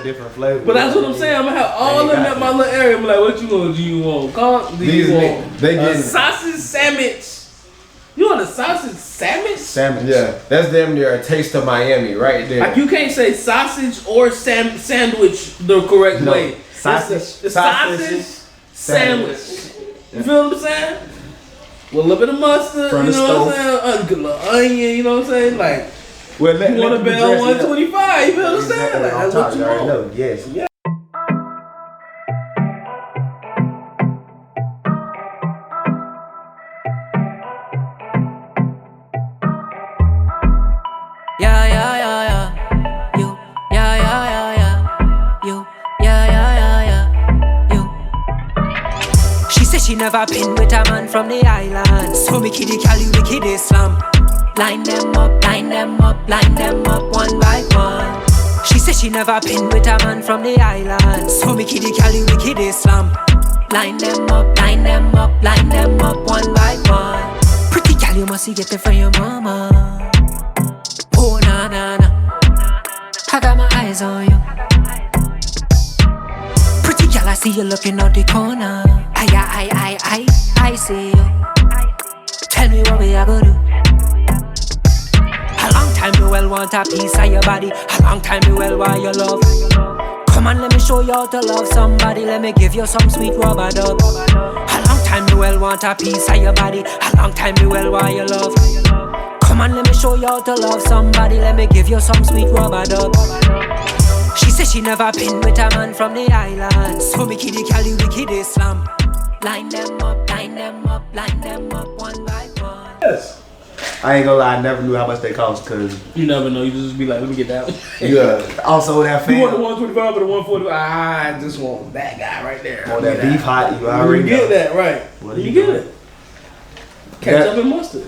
a different flavor. But that's what I'm saying. I'm gonna have all of them at my little area. I'm like, what you want? Do you want corn? Do you want sausage sandwich? You want a sausage sandwich? Sandwich. Yeah, that's damn near a taste of Miami right there. Like you can't say sausage or sandwich the correct way. Sausage. The sausage sandwich. You feel what I'm saying? With a little bit of mustard, From you the know stove. what I'm saying? A good little onion, you know what I'm saying? Like, Well, you want a bell 125, you feel what I'm saying? Like, that's what you want. know. Yes. Yeah. Yeah, yeah, yeah, yeah. You. Yeah, yeah, yeah, yeah. You. Yeah, yeah, yeah, yeah. You. She said she never been with a man from the island. So me kiddie call you wicked Islam. Line them up, line them up, line them up one by one. She said she never been with a man from the island. So me kiddie call you wicked Islam. Line them up, line them up, line them up one by one. Pretty gal, you must get it from your mama. Oh na na na, I got my eyes on you. Pretty gal, I see you looking out the corner. I see you. Tell me what we are gonna do. A long time you well want a piece of your body. A long time you well want your love. Come on, let me show you how to love somebody. Let me give you some sweet rubber dub. A long time you well want a piece of your body. A long time you well want your love. Come on, let me show you how to love somebody. Let me give you some sweet rubber dub. She said she never been with a man from the island. So me kiddie call you wicked Islam. Line them up, line them up, line them up one by one. Yes. I ain't gonna lie, I never knew how much they cost, cause You never know. You just be like, let me get that one. yeah. Also that You want the fan 125 or the 145? I just want that guy right there. on that beef hot, you You already get know. that, right. What do You you get do? it. Ketchup and mustard.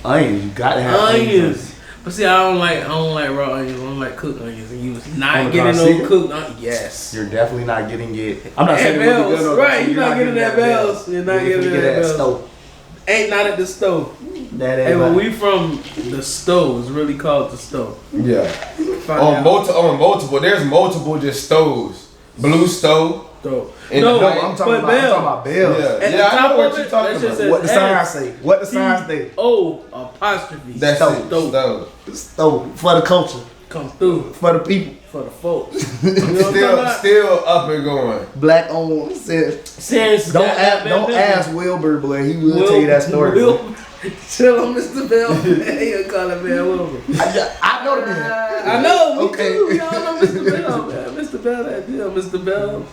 Onions, you gotta have Onions. But see, I don't like raw onions. I don't like cooked onions. And you was On not the getting no concealer? cooked onions. Yes. You're definitely not getting it. I'm not At saying it would be Bell's, good on right, the- you're not getting that Bell's. You're not getting get that at Bell's. stove. Ain't not at the stove. That Hey, ain't when right. we from the stove, it's really called the stove. Yeah. Find On out. multiple, there's multiple just stoves. Blue stove. Stove. In No, the night. I'm talking but about, I'm Bell. talking about Bell's. Yeah, At yeah, the I top know what of you're it, talking that shit about. says What the sign say? What the sign say? O apostrophe. That's Stove. it. Stove. Stove. Stove for the culture, Come through for the people. for the folks. You know what I'm talking about? Still up and going. Black owned. Said, Since don't goddamn ask, don't business. ask Wilbur, boy. He will tell you that story. boy. Chill on Mr. Bell. He'll call him Bell Wilbur. I know the man. I know, me Okay. too. Y'all know Mr. Bell, man. Mr. Bell, that deal, Mr. Bell.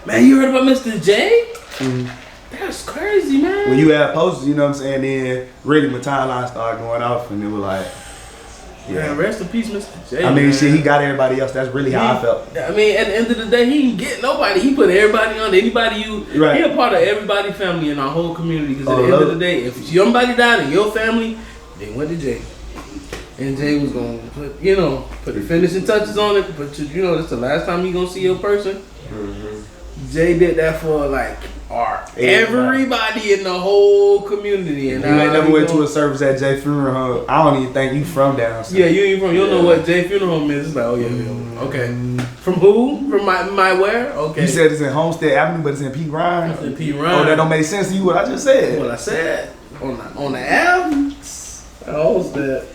Man, you heard about Mr. J? That's crazy, man. When you had posters, you know what I'm saying, then really my timeline started going off and it was like, Man, rest in peace, Mr. J. I mean, man. shit, he got everybody else. That's really how I felt. I mean, at the end of the day, he didn't get nobody. He put everybody on. Anybody Right. he a part of everybody's family in our whole community. Because at Oh, the end love of the day, if somebody died in your family, they went to Jay. And Jay was gonna put the finishing touches on it. But this is the last time you gonna see your person. Jay did that for like everybody in the whole community. And You ain't now never he went to gonna- a service at Jay Funeral Home. I don't even think you from down south. Yeah, you ain't from. You don't know what Jay Funeral Home is. It's like, oh yeah, okay. From who? From my where? Okay. You said it's in Homestead Avenue, but it's in P. Ryan. It's in P. Oh, Ryan. that don't make sense to you, what I just said. What I said on the app. How was that?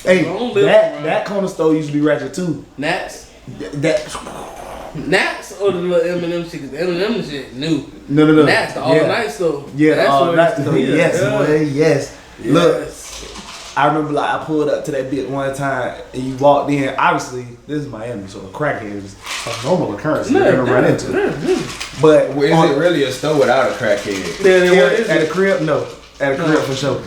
Hey, Don't live around. that corner store used to be ratchet too. Nats. That Nats or the little M&M shit? 'Cause the M&M shit new. no. Nats, the all Yeah. night store. Yeah, That's all where it night used to store. be. Yes, Yeah. boy, yes. Look, Yes. I remember like I pulled up to that bit one time and you walked in. Obviously, this is Miami, so a crackhead is a normal occurrence you're gonna run into. But Is it really a store without a crackhead? Yeah, what is at a it? crib, no. At a crib for sure.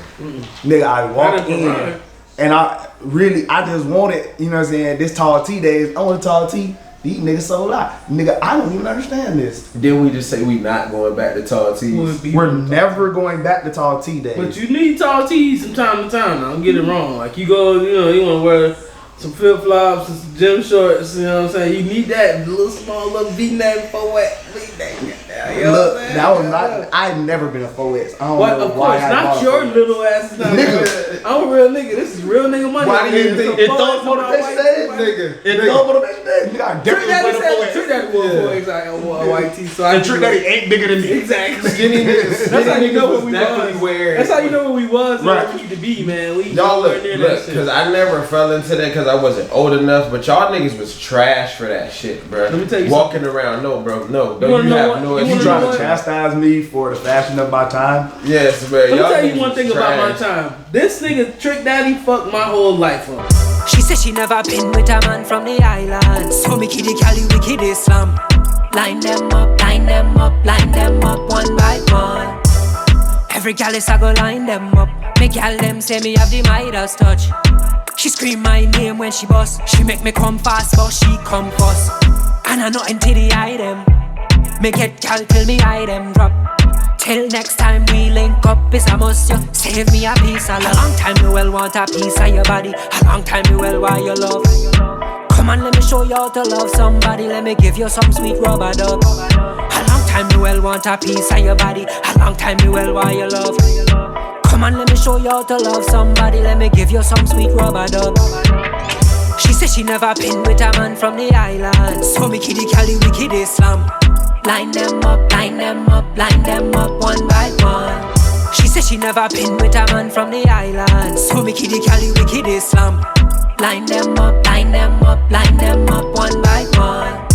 Nigga, I walked Not in in Ferrari. and I just wanted, you know what I'm saying, this tall T days. I want a tall T. These niggas sold out. Nigga, I don't even understand this. Then we just say we not going back to tall tees. We're never going back to tall T days. But you need tall tees from time to time. Now, don't get it wrong. Like you go, you want to wear some flip flops, and some gym shorts. You know what I'm saying? You need that little small little V-neck forwet. Look, that was not. I've never been a 4X. I don't What? know Of why course, I not bought a your 4X. little ass. Is not Nigga. I'm a real nigga. This is real nigga money. Why do you think It don't motivation days, nigga? It don't motivation days. Nigga, I Trick definitely Daddy been a said 4X. Trick Daddy wore 4X. I wore a white tee. So I And Trick Daddy ain't bigger than me. Exactly. Skinny niggas. That's how you know was where we definitely was. wearing. That's how you know where we was and Right. where we need to be, man. We Y'all nowhere look, near look, that because shit. I never fell into that because I wasn't old enough. But y'all niggas was trash for that shit, bro. Let me tell you Walking around, no, bro, no. You wanna You know have what? no. You You wanna trying know to what? chastise me for the fashion of my time? Yes, bro. Let me Y'all tell you niggas one was thing about my trash. time. This nigga Trick Daddy fucked my whole life up. She said she never been with a man from the island. So me kiddie Cali wicked Islam. Line them up, line them up, line them up one by one. Every gal is I go line them up. Make gal them say me have the Midas touch. She scream my name when she bust. She make me come fast, but she come first. And I nothing to the item. Me get gal till me item drop. Till next time we link up is a must. You save me a piece of love. A long time you well want a piece of your body. A long time you well want your love. Come on, let me show you how to love somebody. Let me give you some sweet rubber dub. A long time you well want a piece of your body. A long time you well want your love. Come on, let me show you how to love somebody. Let me give you some sweet rubber dub. She said she never been with a man from the island. So me kiddie Cali wicked Islam. Line them up, line them up, line them up one by one. She said she never been with a man from the island. So me kiddie Cali wicked Islam. Line them up, line them up, line them up one by one.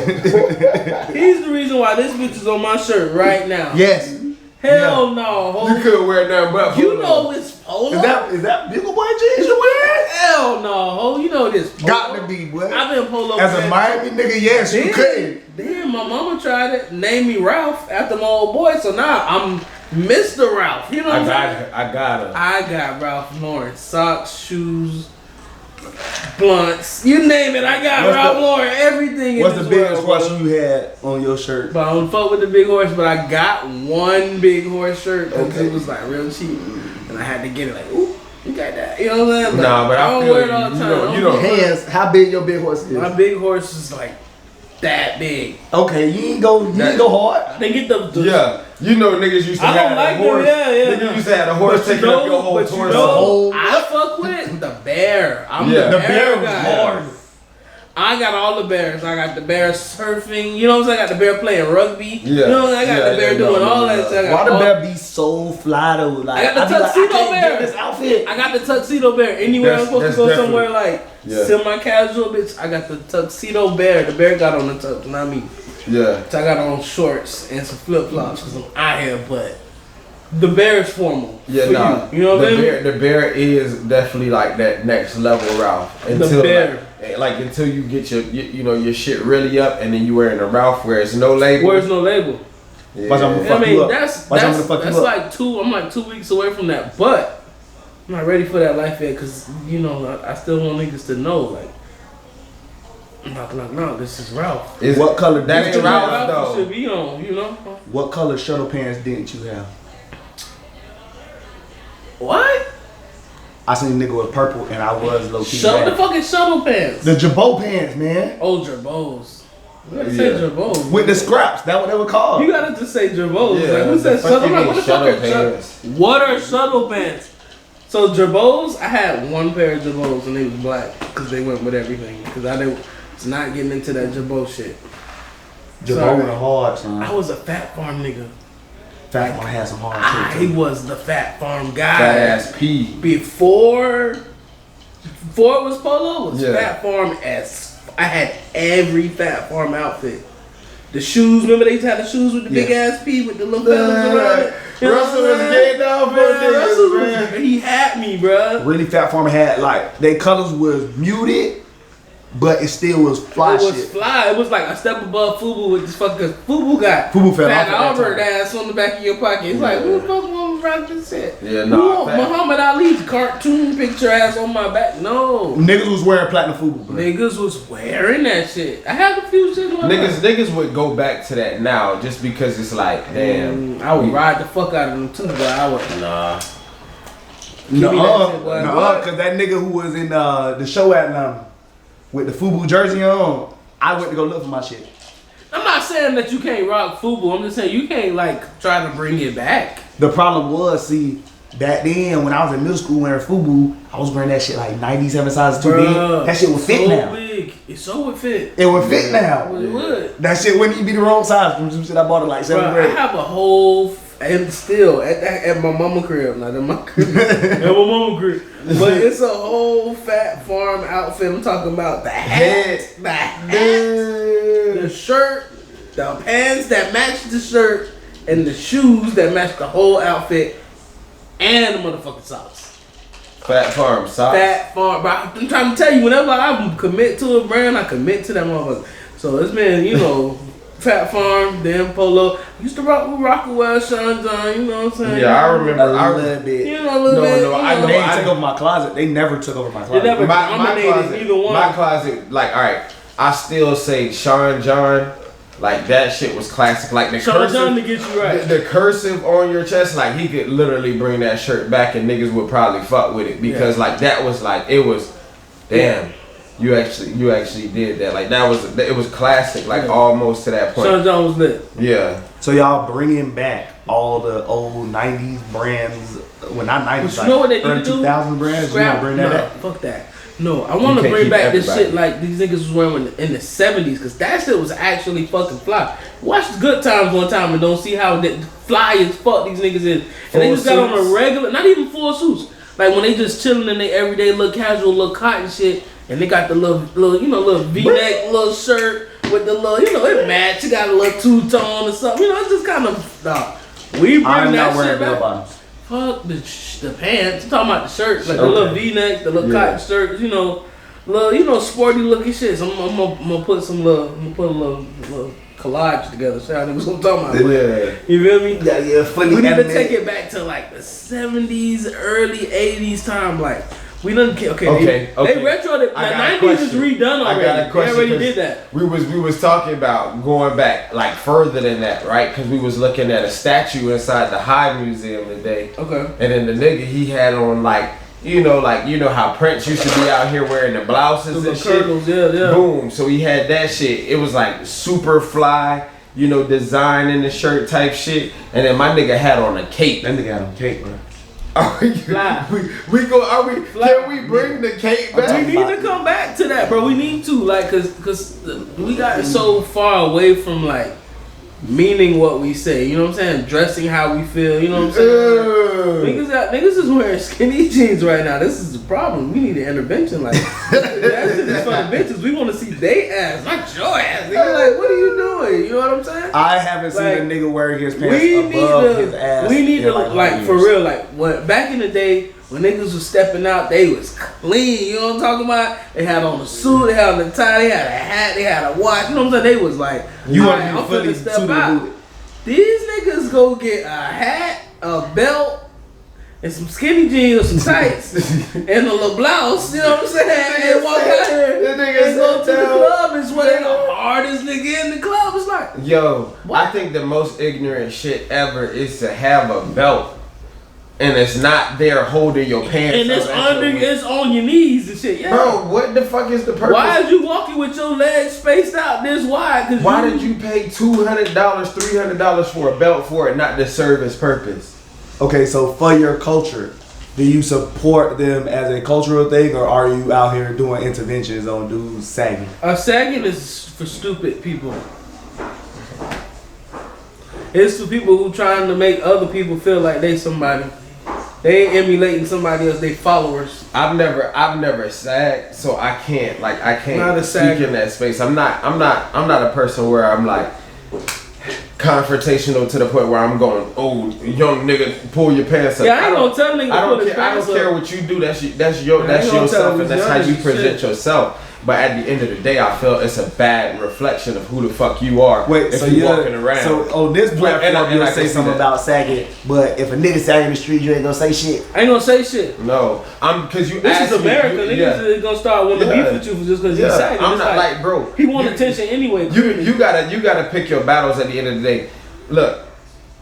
He's the reason why this bitch is on my shirt right now. Yes. Hell no, ho. You couldn't wear nothing but You polo. know it's polo. Is that Bugle Boy jeans you wearing? Hell no, ho. You know this polo. Got to be, boy. I've been polo. As a fan. Miami nigga, yes, you couldn't. Damn, my mama tried it. Named me Ralph after my old boy. So now I'm Mr. Ralph. You know what I'm saying? I got her. I got Ralph Lauren socks, shoes, blunts, you name it. I got What's Ralph the- Lauren. Everything. What's in the this biggest world, horse bro. you had on your shirt? But I don't fuck with the big horse, but I got one big horse shirt because Okay. it was like real cheap, and I had to get it like, ooh, you got that? You know what I'm saying? Nah, but I don't feel wear it you. all the You time. know- you know- Hands, how big your big horse is? My big horse is like that big. Okay, you ain't go hard. They get the Yeah, you know niggas used to I have don't like a horse. them, yeah. Niggas used to have a horse But you taking up your whole but you torso. know, Whole- I fuck with the bear. I'm Yeah. the The bear was guy. hard. I got all the bears. I got the bear surfing. You know what I'm saying? I got the bear playing rugby. Yeah. You know what I'm saying? I got Yeah, the bear yeah, doing no, all no, that no. shit. I got Why the all- bear be so fly though? Like, I got the I be like, tuxedo I can't bear. get this outfit. I got the tuxedo bear. Anywhere I'm That's- supposed to go that's somewhere like Yeah. semi-casual, bitch, I got the tuxedo bear. The bear got on the tux, not me. Yeah. So I got on shorts and some flip-flops because I'm out here, but the bear is formal. Yeah, for nah. you. You know what I the mean? bear, the bear is definitely like that next level, Ralph. bear. Like until you get you know your shit really up, and then you wearing a Ralph where it's no label. Where's no label? Yeah. Watch out, I Fuck mean, you up. that's Watch out, I'm gonna fuck you that's up. like I'm like 2 weeks away from that, but I'm not ready for that life yet because you know I still want niggas to know like knock, this is Ralph. Is What color That did ain't you Ralph have? Ralph should though. be on, you know. What color shuttle pants didn't you have? What? I seen a nigga with purple and I was low key. Shuttle the mad. fucking shuttle pants. The Jabot pants, man. Oh, Jabos. You gotta say Yeah. Jabos. With the scraps. That what they were called. You gotta just say Jabos. Yeah, like, who the said shuttle? I'm like, fucking what the fuck shuttle are shuttle? pants. What are shuttle pants? So Jabos, I had one pair of Jabos and they was black because they went with everything. Because I was not getting into that Jabot shit. Jabot Sorry. went hard, son. I was a Fat Farm nigga. Fat one had some hard I shit too. was the Fat Farm guy. Fat ass P. Before it was Polo, was Yeah. Fat Farm as I had every Fat Farm outfit. The shoes, remember they used to have the shoes with the big ass P with the little feathers around it? You know Russell what I'm was saying? getting down for Man, Russell niggas, was- man. he had me, bruh. Really Fat Farmer had like, they colors was muted. but it still was fly It was shit. fly. It was like a step above FUBU with this fucking FUBU got FUBU fell Fat off at that Albert time. ass on the back of your pocket. It's like, who the fuck want to rock this shit? Yeah, Who no. want Muhammad Ali's cartoon picture ass on my back? No. Niggas was wearing platinum FUBU, bro. Niggas was wearing that shit. I had a few shit like Niggas would go back to that now just because it's like, damn. I would ride the fuck out of them too, but I would. Nah. Give me that shit, boy. Cause that nigga who was in the show at with the FUBU jersey on, I went to go look for my shit. I'm not saying that you can't rock FUBU. I'm just saying you can't like try to bring it back. The problem was, see, back then when I was in middle school wearing FUBU, I was wearing that shit like 97 sizes too big. That shit would fit so now. Big. It so would fit. It would fit now. It would. That shit wouldn't even be the wrong size. From some shit I bought it like 7th Bruh, I grade. have a whole and still at my mama crib, not in my crib. At my mama crib. But it's a whole Fat Farm outfit. I'm talking about the hat, the shirt, the pants that match the shirt, and the shoes that match the whole outfit, and the motherfucking socks. Fat Farm socks. Fat Farm, bro. I'm trying to tell you, whenever I commit to a brand, I commit to that motherfucker. So it's been, you know, Fat Farm, then Polo. I used to rock with Rockaway, Sean John, you know what I'm saying? Yeah, I remember. A little bit. You know, a little bit. No, I know. They took over my closet. They never took over my closet. never- My dominated closet, either one. my closet, like, all right, I still say Sean John, like that shit was classic. Like the Sean cursive, John to get you right. the cursive on your chest, like he could literally bring that shirt back and niggas would probably fuck with it because like that was like it was, damn. You actually did that. Like it was classic. Like almost to that point. Sean John was lit. Yeah. So y'all bringing back all the old 90s brands. Well, not 90s. But you know what they need early to do? 2000 brands. You Scrap. wanna bring that No, back? fuck that. No, I want to can't bring keep back this everybody. shit like these niggas was wearing in the 70s, because that shit was actually fucking fly. Watch Good Times one time and don't see how that fly as fuck these niggas is. And they Full just got on suits. a regular, not even full suits. Like when they just chilling in their everyday little casual little cotton shit, and they got the little little V-neck little shirt with the little, it match. You got a little two-tone or something. It's just kind of, we bring I'm that not wearing shit bell back. bottoms. Fuck the pants. I'm talking about the shirts, like the little V-necks, the little cotton shirts, little sporty looking shit. So I'm gonna put a little collage together. So y'all niggas gonna talk about. Yeah. You feel me? Yeah, fully We need to animated. take it back to like the 70s, early 80s time. Like we done okay. They retro the I got a 90s is question. redone I already. got a question, They already 'cause did that. We was talking about going back like further than that, right? Because we was looking at a statue inside the Hive Museum today, Okay. and then the nigga he had on like how Prince used to be out here wearing the blouses The and shit. curls, yeah. Boom. So he had that shit. It was like super fly, design in the shirt type shit, and then my nigga had on a cape. That nigga got on cake, bro. Fly. Can we bring the cape back? We need to come back to that, bro. We need to, like, cause we got so far away from like meaning what we say. You know what I'm saying? Dressing how we feel. You know what I'm saying? Niggas is wearing skinny jeans right now. This is the problem. We need an intervention. Like that shit is for the bitches. We want to see they ass, not your ass. Nigga, like, what are you doing? You know what I'm saying? I haven't seen Like, a nigga wearing his pants above his ass. We need in, to, like, 100 for years. real, like, what back in the day when niggas was stepping out, they was clean. You know what I'm talking about? They had on a suit, they had on the tie, they had a hat, they had a watch. You know what I'm saying? They was like, You "Alright, want to I'm be fully finna step suited out." and booted. These niggas go get a hat, a belt, and some skinny jeans or some tights and a little blouse. You know what I'm saying? And walk out here That nigga and go to said the down. club. Is where they the hardest nigga in the club. It's like, Yo, What? I think the most ignorant shit ever is to have a belt and it's not there holding your pants. and it's up at under, your waist. it's on your knees and shit. Yeah. Bro, what the fuck is the purpose? Why is you walking with your legs spaced out this wide? Cause Why did you pay $200, $300 for a belt for it not to serve its purpose? Okay, so for your culture, do you support them as a cultural thing, or are you out here doing interventions on dudes sagging? Sagging is for stupid people. It's for people who trying to make other people feel like they somebody. They ain't emulating somebody else. They followers. I've never sagged, so I can't Not a speak sagger. in that space. I'm not a person where I'm like confrontational to the point where I'm going, oh, young nigga, pull your pants up. Yeah, I ain't gonna tell nigga to I pull don't his care. I pants don't up. care what you do. That's I ain't gonna tell yourself, him and that's he's how young you as present shit. yourself. But at the end of the day, I feel it's a bad reflection of who the fuck you are. Wait, if so you walking around. So on this platform, and you'll I say can see something that. about sagging, but if a nigga sagging in the street, you ain't gonna say shit. I ain't gonna say shit. No, because you This asked is America. me, Niggas is gonna start wanting to beef with you just because he's sagging. I'm It's not like, bro. He want attention anyway. You gotta pick your battles at the end of the day. Look,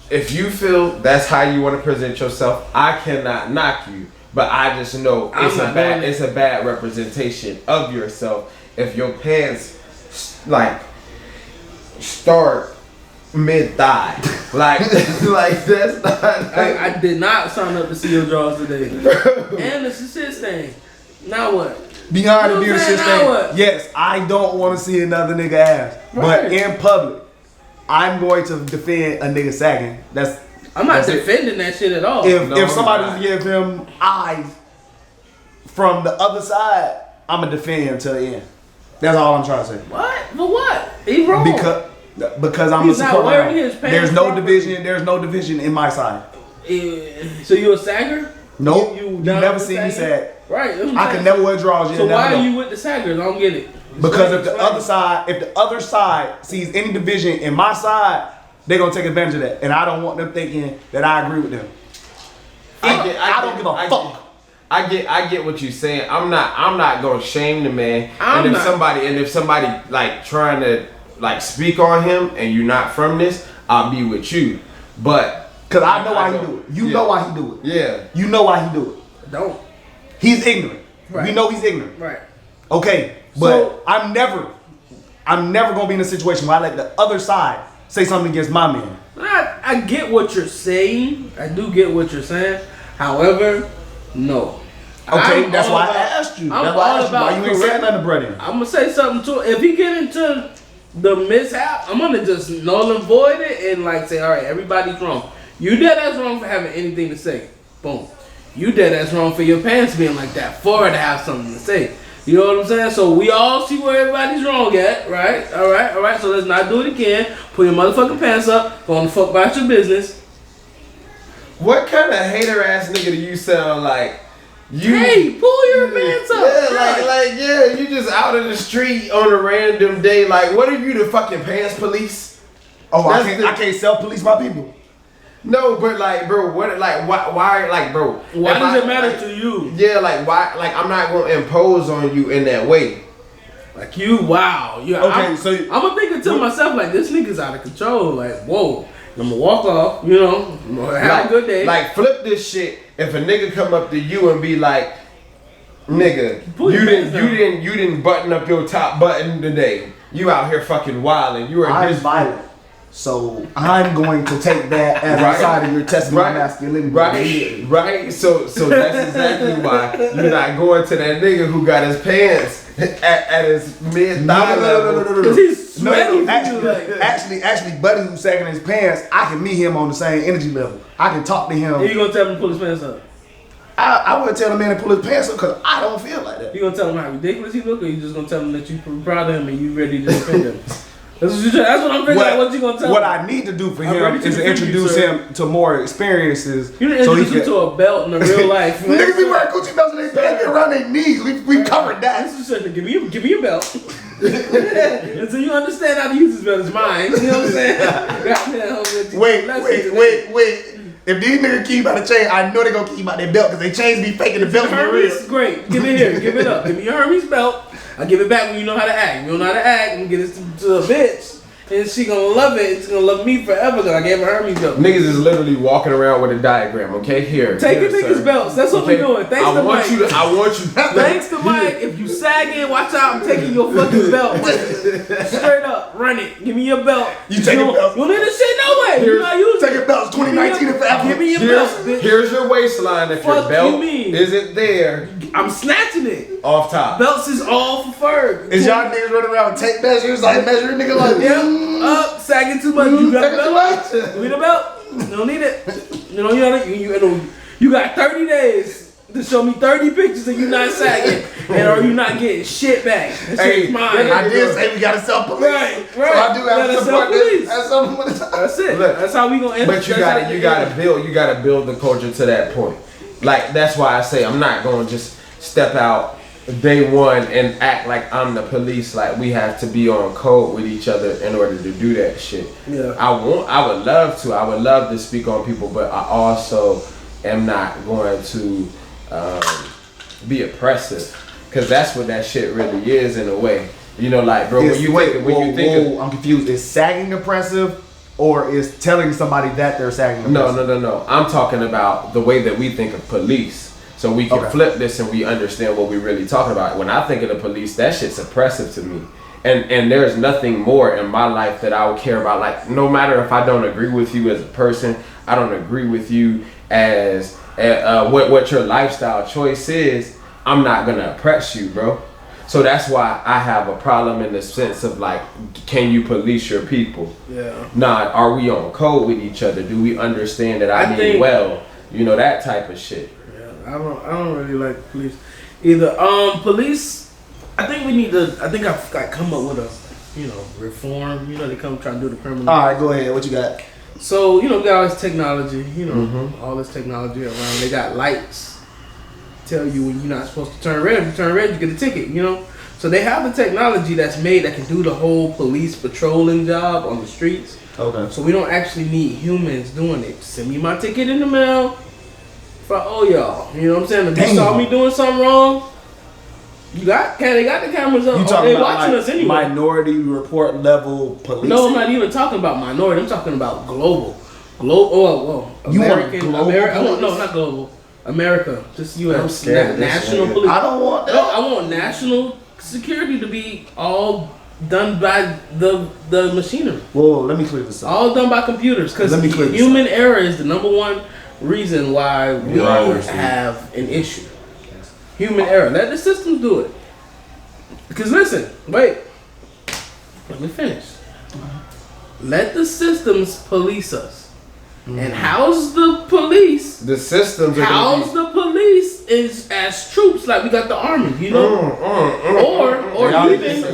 if you feel that's how you want to present yourself, I cannot knock you. But I just know it's a bad representation of yourself if your pants like start mid thigh. like that's not. I did not sign up to see your draws today. And it's a shit stain. Now what? Behind You the know beer what I'm shit saying? Now thing. what? Yes, I don't want to see another nigga ass. Right. But in public, I'm going to defend a nigga sagging. I'm not that's it. defending that shit at all. If somebody was to give him eyes from the other side, I'ma defend him till the end. That's all I'm trying to say. What? For what? He wrong. Because I'm He's a not support. wearing his pants There's no properly. division. There's no division in my side. So you a sagger? Nope. You You down never with seen me sagging? sag. Right. that's what I'm I saying. can never wear drawers. So why are you with the saggers? I don't get it. Because if the Explain. other side sees any division in my side, they're gonna take advantage of that, and I don't want them thinking that I agree with them. I don't give a fuck. I get what you're saying. I'm not gonna shame the man. And if somebody like trying to like speak on him and you're not from this, I'll be with you. But Cause I know why he do it. You know why he do it. Yeah. You know why he do it. Don't. He's ignorant. Right. We know he's ignorant. Right. Okay, but So- I'm never gonna be in a situation where I let the other side say something against my man. I get what you're saying. I do get what you're saying. However, no. Okay, I'm that's all why about- I asked you. I'm That's why I all asked you. Why about you ain't saying correct- nothing to Brett? I'm gonna say something to if he get into the mishap, I'm gonna just null and void it and like say, all right, everybody's wrong. You dead ass wrong for having anything to say. Boom. You dead ass wrong for your pants being like that for her to have something to say. You know what I'm saying? So we all see where everybody's wrong at, right? All right. So let's not do it again. Pull your motherfucking pants up. Go on the fuck about your business. What kind of hater ass nigga do you sound like? Hey, pull your pants up. Yeah, you just out in the street on a random day. Like, what are you, the fucking pants police? Oh, That's I can't self-police my people. No, but like, bro, what, like, why, like, bro? Why if does it matter like, to you? Yeah, like, why, like, I'm not gonna impose on you in that way. Like you, wow. Yeah, Okay, I'm gonna think to myself like this nigga's out of control. Like, whoa, I'm gonna walk off. You know, have a good day. Like, flip this shit. If a nigga come up to you and be like, nigga, Pull your pants down. you didn't button up your top button today. You out here fucking wilding. You are I'm this violent. So I'm going to take that as Right. a side of your testing my masculinity. Right. So that's exactly why you're not going to that nigga who got his pants at his mid thigh level. Cause he's sweaty. Actually, Buddy who's sagging his pants, I can meet him on the same energy level. I can talk to him. And you gonna tell him to pull his pants up? I wouldn't tell the man to pull his pants up because I don't feel like that. You gonna tell him how ridiculous he look, or you just gonna tell him that you proud of him and you ready to defend him? That's what I'm figuring. What you gonna tell What him? I need to do for I'm him ready to is to defend you, introduce sir. him to more experiences. You didn't introduce him to a belt in the real life. Niggas be wearing Gucci belts and they pants around their knees. We covered that. This is certain. Give me a belt. Until you understand how to use this belt, it's mine. You know what I'm saying? Wait. If these niggas keep out the chain, I know they gonna keep out their belt because they chains be faking the belt for real. Hermes, great. Give it here. Give it up. Give me your Hermes belt. I give it back when you know how to act. You don't know how to act, I'm gonna get it to a bitch. And she gonna love it. It's gonna love me forever because I gave her Hermes belt. Niggas is literally walking around with a diagram. Okay, here. Take here, your niggas' sir. belts. That's what Okay, we're doing. Thanks I to want Mike. you. I want you. Thanks to Mike. If you sagging, watch out. I'm taking your fucking belt. Straight up. Run it. Give me your belt. You take your belt. You don't need this shit no way. You're not using Take your belts 2019 and forever. Give me your belt, bitch. Here's your waistline. If your Fuck belt you mean? isn't there, I'm snatching it. off top. Belts is all for fur. Is y'all niggas running around with tape measures like measuring nigga like Yep. Up. Sagging too much. You got a Sagging too belt? much? You need a belt? You don't need it. You know, you got 30 days to show me 30 pictures of you not sagging, and or you not getting shit back. That shit's mine. I did say we gotta self-police. Right. So I do have Gotta to support self-police. this. That's something. That's it. Look, That's how we gonna end. But you gotta build the culture to that point. Like that's why I say I'm not gonna just step out day one and act like I'm the police. Like we have to be on code with each other in order to do that shit. Yeah. I would love to speak on people, but I also am not going to be oppressive, because that's what that shit really is in a way. You know, like, bro, when you think I'm confused. Is sagging oppressive, or is telling somebody that they're sagging oppressive? No. I'm talking about the way that we think of police. So we can flip this and we understand what we're really talking about. When I think of the police, that shit's oppressive to me. And there's nothing more in my life that I would care about. Like, no matter if I don't agree with you as a person, I don't agree with you as what your lifestyle choice is, I'm not gonna oppress you, bro. So that's why I have a problem in the sense of like, can you police your people? Yeah. Nah, are we on code with each other? Do we understand that I mean well? You know, that type of shit. I don't really like police either. Police, I think I've come up with a reform. You know, they come try to do the criminal. All right, go ahead. What you got? So, we got all this technology, all this technology around. They got lights tell you when you're not supposed to turn red. If you turn red, you get a ticket, So they have the technology that's made that can do the whole police patrolling job on the streets. Okay. So we don't actually need humans doing it. Send me my ticket in the mail. Y'all, you know what I'm saying? If you saw me doing something wrong, they got the cameras up. You talking they about watching us anyway. Minority report level police? No, I'm not even talking about minority. I'm talking about global. American. No, not global. America, just U.S. National police. I don't want that. No, I want national security to be all done by the machinery. Well, let me clear this up. All done by computers, because human error is the number one reason why we have an issue. Human error. Let the systems do it. Because listen, wait. Let me finish. Let the systems police us. And how's the police? The systems are how's the police is as troops, like we got the army,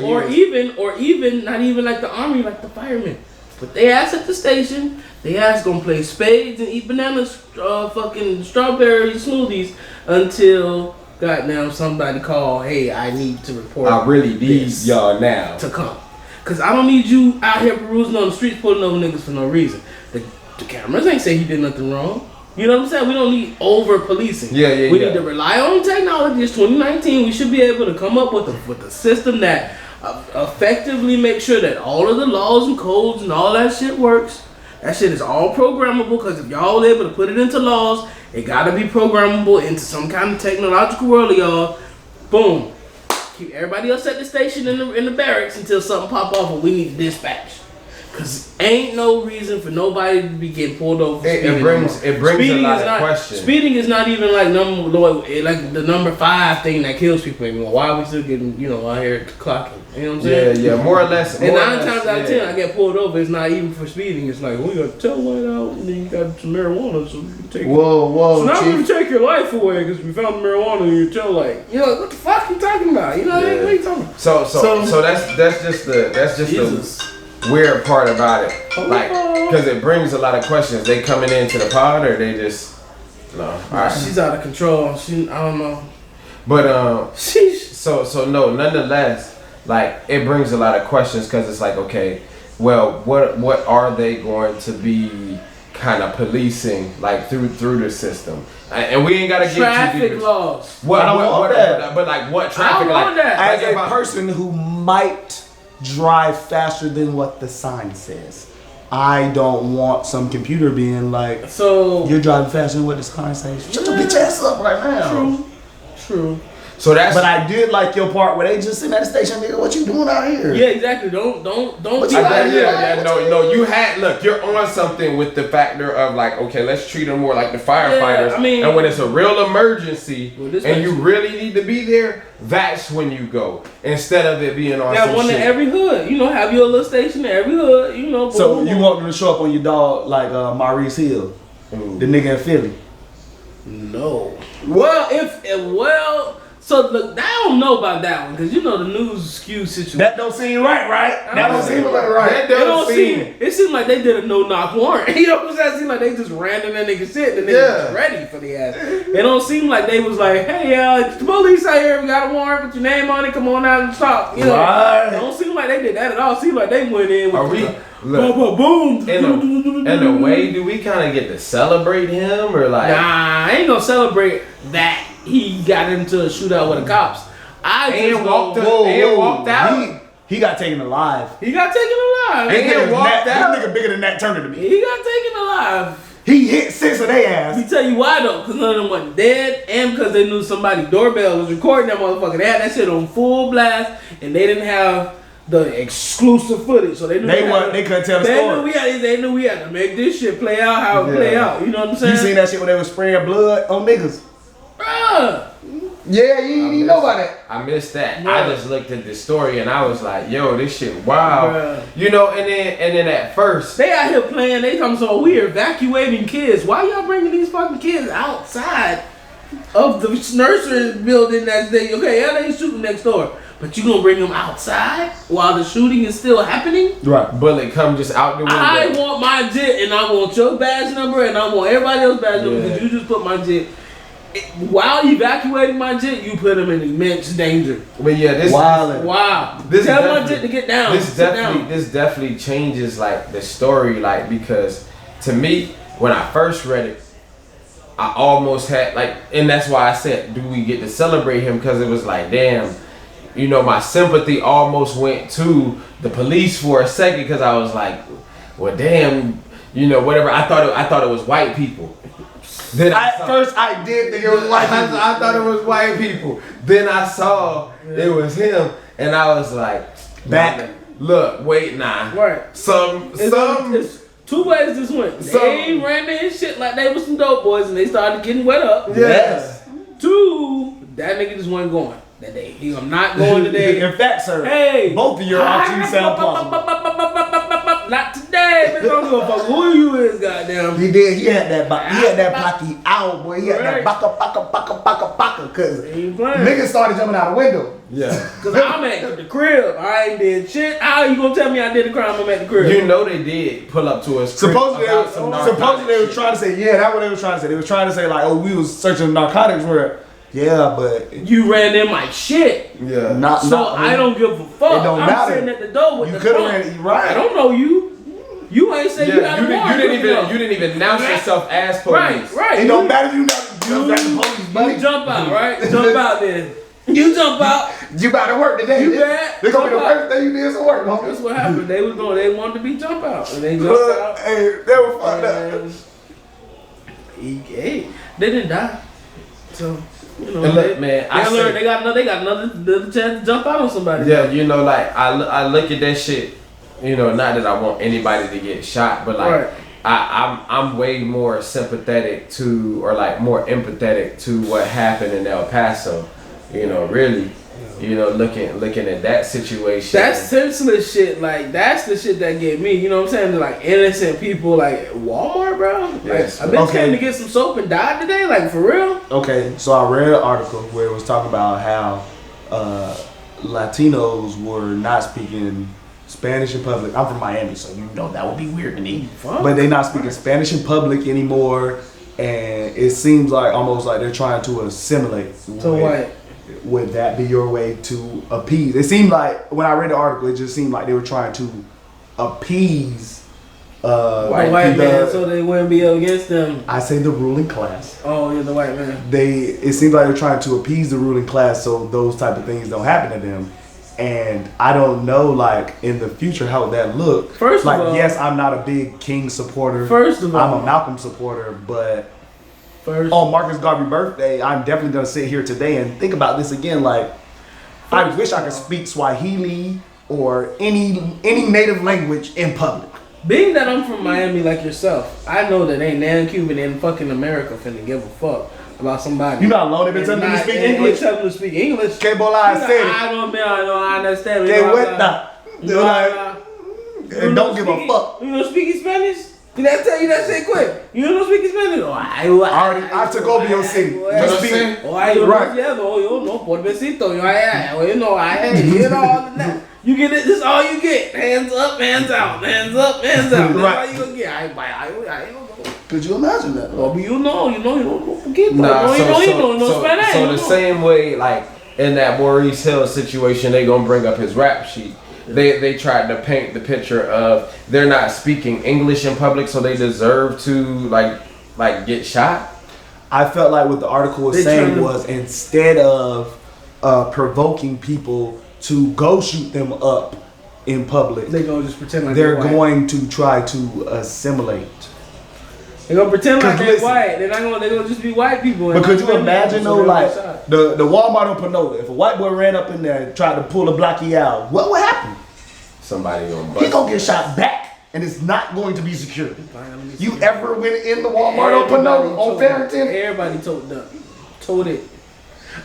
or even not even like the army, like the firemen. But they ass at the station. They ass gonna play spades and eat bananas, fucking strawberry smoothies until goddamn somebody call. Hey, I need to report. I really need y'all now to come, cause I don't need you out here perusing on the streets pulling over niggas for no reason. The cameras ain't say he did nothing wrong. You know what I'm saying? We don't need over policing. We need to rely on technology. It's 2019. We should be able to come up with a system that effectively make sure that all of the laws and codes and all that shit works. That shit is all programmable, because if y'all able to put it into laws, it gotta be programmable into some kind of technological world of y'all. Boom. Keep everybody else at the station in the barracks until something pop off and we need to dispatch. Cause ain't no reason for nobody to be getting pulled over for speeding. It brings a lot of questions. Speeding is not even like the number 5 thing that kills people anymore. Why are we still getting out here clocking? You know what I'm saying? Yeah, more or less. And 9 times out of 10, I get pulled over. It's not even for speeding. It's like, we got to tail light out, and then you got some marijuana, so we can take. Whoa, so now we're gonna take your life away because we found marijuana in your tail light. What the fuck you talking about? What are you talking about? So that's just the weird part about it, because it brings a lot of questions. They coming into the pod, or they just She's out of control. I don't know. But so no, nonetheless, like it brings a lot of questions, because it's like, okay, well, what are they going to be kind of policing like through the system? And we ain't gotta get traffic laws. What I don't want that. But like what traffic? I don't want that. As a person who might drive faster than what the sign says, I don't want some computer being like, so you're driving faster than what the sign says. Shut your bitch ass up right now. True. So that's. But I did like your part where they just sitting at the station, nigga. What you doing out here? Yeah, exactly. Don't be out here. No. You had you're on something with the factor of like, okay, let's treat them more like the firefighters. Yeah, and when it's a real emergency and you really need to be there, that's when you go, instead of it being on. Got one in every hood. Have your little station in every hood. Boom, so you want them to show up on your dog like Maurice Hill, the nigga in Philly? No. Well, So look, I don't know about that one because you know the news skew situation. That don't seem right? That don't seem like right. That It don't don't seem. It seemed like they did a no-knock warrant. You know what I'm saying? It seemed like they just ran in that nigga shit and the nigga was ready for the ass. It don't seem like they was like, hey, the police out here, we got a warrant, put your name on it, come on out and talk. You know, Right. it don't seem like they did that at all. It seemed like they went in with Are we? boom, boom. In a way, do we kind of get to celebrate him or like? Nah, I ain't gonna celebrate that he got into a shootout with the cops. And walked out. He got taken alive. He got taken alive. And walked out. This nigga bigger than Nat Turner to me. He got taken alive. He hit 6 of their ass. Let me tell you why though, because none of them wasn't dead, and because they knew somebody's doorbell was recording that motherfucker. They had that shit on full blast, and they didn't have the exclusive footage, so they knew They couldn't tell the story. They knew we had to make this shit play out how it play out. You know what I'm saying? You seen that shit when they was spraying blood on niggas? Bruh. Yeah, you know about that. I missed that. Yeah. I just looked at the story and I was like, yo, this shit wow. Bruh. You know, and then at first They out here playing. They come so we evacuating kids. Why y'all bringing these fucking kids outside of the nursery building that's there? Okay, yeah, they shooting next door, but you gonna bring them outside while the shooting is still happening? Right. bullet come just out the window. I want my jet, and I want your badge number, and I want everybody else's badge number because you just put my jet. While evacuating my jet, you put them in immense danger. But yeah, this Wow. This Tell my definitely- jet to get down. This Sit down. definitely changes like the story, like because to me when I first read it, I almost had like, and that's why I said, do we get to celebrate him? Because it was like, damn, you know, my sympathy almost went to the police for a second because I was like, well, damn, you know, whatever. I thought it was white people. Then First I did think it was white people. I thought it was white people. Then I saw it was him, and I was like, Back. Look, wait, nah. Right. It's two ways this went. They ran their shit like they was some dope boys, and they started getting wet up. Yes. Two, that nigga just wasn't going that day. I'm not going today. In fact, sir, Hey, both of your options sound plausible. Not today, bitch. Don't give a fuck who you is, goddamn. He did. He had that blocky owl, boy. He had Right. that baka. Cause He ain't playing. niggas started jumping out the window. Yeah. Cause I'm at the crib. I ain't did shit. How you gonna tell me I did a crime? I'm at the crib. You know they did pull up to us. Supposedly they were trying to say, yeah, that's what they were trying to say. They were trying to say like, oh, we was searching narcotics where, yeah, but You ran them like shit. Yeah. I don't give a fuck. It don't I'm matter. sitting at the door with You the coulda phone. ran it, right. I don't know you. You ain't say you Yeah, got a you warrant. didn't even announce yourself as police. Right. it don't matter if you know you got the police, buddy. You jump out, right? Jump out then. You jump out. You about to work today. You bad? They're gonna be the Jump out. first thing you did some work, homie. That's what happened. They wanted to be jump out, and they jumped But, out. hey, they were fucked up. And hey, they didn't die. So you know, And look, man, they got another chance to jump out on somebody. Yeah, you know, like I look at that shit. You know, not that I want anybody to get shot, but like Right. I'm way more sympathetic to, or like more empathetic to what happened in El Paso. You know, really. You know, looking at that situation. That's senseless shit. Like that's the shit that get me. You know what I'm saying? Like innocent people, like Walmart, bro. Yes. Like, I bitch Okay. came to get some soap and died today. Like for real. Okay, so I read an article where it was talking about how Latinos were not speaking Spanish in public. I'm from Miami, so you know that would be weird to me. Fuck. But they're not speaking Spanish in public anymore, and it seems like almost like they're trying to assimilate. So what? Would that be your way to appease? It seemed like when I read the article, it just seemed like they were trying to appease White man, so they wouldn't be against them. I say the ruling class. Oh, you're the white man. It seems like they're trying to appease the ruling class so those type of things don't happen to them. And I don't know, like in the future, how would that look? First of like, all- yes, I'm not a big King supporter. First of all- I'm a Malcolm supporter, but First, on Marcus Garvey's birthday, I'm definitely gonna sit here today and think about this again. Like, I wish I could speak Swahili or any native language in public. being that I'm from Miami like yourself, I know that ain't nan Cuban in fucking America finna give a fuck about somebody. You not alone. They've been telling you to speak English. Tell them to speak English. Que bola You know, serie. I understand. Que vuelta. You know, And don't give a fuck. You know speaking Spanish? Did I tell you that shit quick? You don't speak Spanish? I took over your city. Just speak. Right. Yeah, no, por besito. You know, all that. You get it. This is all you get. Hands up, hands out. Hands up, hands out. That's all you gonna get. I don't know. Could you imagine that? Well, you don't forget that. Nah, Spanish. So the same way, like in that Maurice Hill situation, they gonna bring up his rap sheet. They tried to paint the picture of they're not speaking English in public, so they deserve to like get shot. I felt like what the article was saying was instead of provoking people to go shoot them up in public, they gonna just pretend like they're going to try to assimilate. They're gonna pretend like they're white. They're gonna just be white people. But could you imagine though, like the Walmart on Panola, if a white boy ran up in there and tried to pull a blackie out, what would happen? Somebody gonna bust. He gonna get shot back, and it's not going to be secure. You ever went in the Walmart on Panola on Farrington? Everybody told it.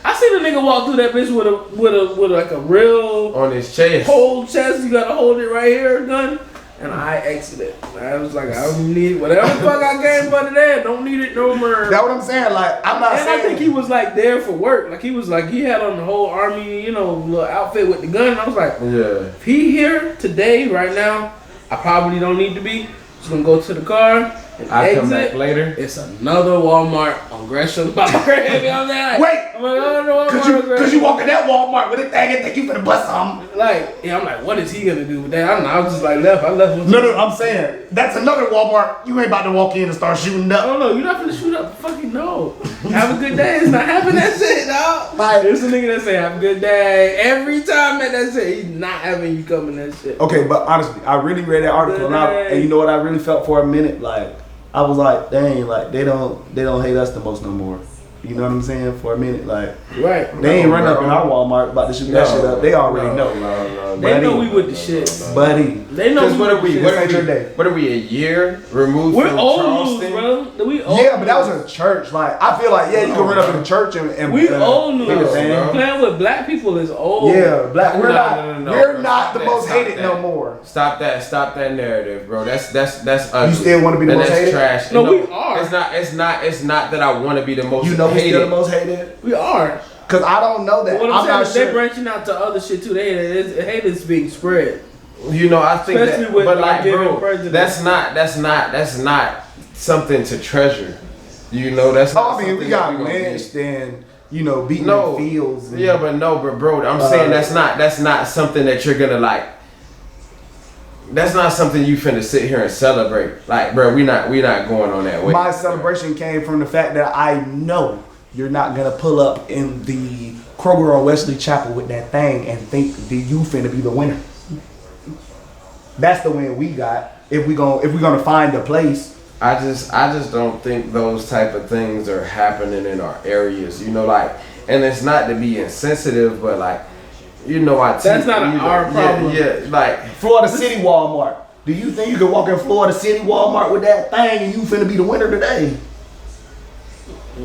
I seen a nigga walk through that bitch with like a real on his chest, whole chest. You gotta hold it right here, gun. And I exited. I was like, I don't need whatever the fuck I came for today. Don't need it no more. That's what I'm saying. Like, I'm not saying. I think he was like there for work. Like he had on the whole army, little outfit with the gun. And I was like, yeah. If he here today, right now, I probably don't need to be. Just gonna go to the car and exit. Come back later. It's another Walmart on Gresham. Wait, because you walk in that Walmart with a thing and think you finna bust something. I'm like, what is he gonna do with that? I don't know. I was just like, I left. No, I'm saying that's another Walmart. You ain't about to walk in and start shooting up. No, you're not gonna shoot up. Fucking no. Have a good day. It's not having that shit, dog. There's a nigga that say have a good day every time that shit. He's not having you coming that shit. Okay, but honestly, I really read that article and you know what I really felt for a minute, like. I was like, dang, like they don't hate us the most no more. You know what I'm saying? For a minute, like they ain't run up in our Walmart about to shoot that shit up. They already know. They know we with the shit, buddy. They know. What are we? A year removed We're from old Charleston? news, bro. We old. Yeah, but that was a church. Like I feel like you can run up in the church and we old news. bro. Playing with black people is old. Yeah, black. We're No, not the most hated no more. Stop that narrative, bro. That's ugly. You still want to be the most hated? Trash. No, we are. It's not that I want to be the most. You know, we hated. still the most hated. We are. Cause I don't know that. But what I'm not saying is sure. they're branching out to other shit too. Hate is being spread. You know, I think especially that, with but like, bro, president. that's not something to treasure. You know, that's. Oh, I mean, we got lynched and beating in fields. Yeah, but bro, I'm saying that's not something that you're gonna like. That's not something you finna sit here and celebrate. Like, bro, we not going on that way. My celebration came from the fact that I know you're not gonna pull up in the Kroger or Wesley Chapel with that thing and think that you finna be the winner. That's the win we got. If we gonna find a place. I just don't think those type of things are happening in our areas. And it's not to be insensitive, but like. That's not our problem. Yeah, like Florida City Walmart. Do you think you can walk in Florida City Walmart with that thing and you finna be the winner today?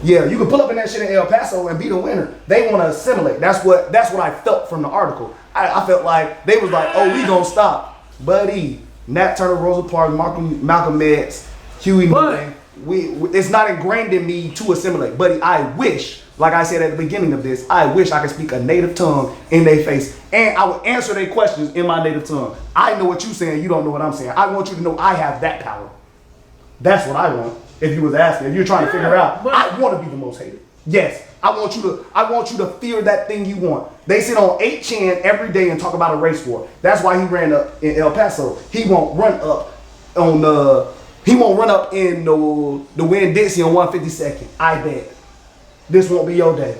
Yeah, you can pull up in that shit in El Paso and be the winner. They want to assimilate. That's what I felt from the article. I felt like they was like, oh, we gonna stop, buddy. Nat Turner, Rosa Parks, Malcolm X, Huey Newton. It's not ingrained in me to assimilate, buddy. I wish. Like I said at the beginning of this, I wish I could speak a native tongue in their face and I would answer their questions in my native tongue. I know what you're saying, you don't know what I'm saying. I want you to know I have that power. That's what I want. If you was asking, if you're trying to figure out, I want to be the most hated. Yes, I want you to fear that thing you want. They sit on 8chan every day and talk about a race war. That's why he ran up in El Paso. He won't run up in the Winn-Dixie on 152nd. I bet. This won't be your day.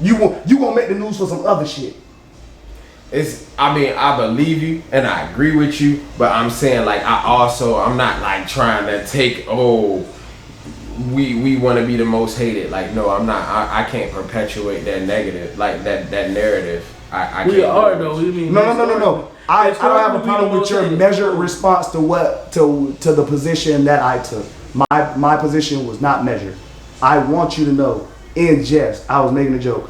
You gonna make the news for some other shit. I believe you and I agree with you, but I'm saying like I'm not like trying to take we want to be the most hated. Like no, I'm not. I can't perpetuate that negative, like that narrative. I we can't are though. We mean no. I don't have a problem with your measured response to the position that I took. My position was not measured. I want you to know. In jest, I was making a joke.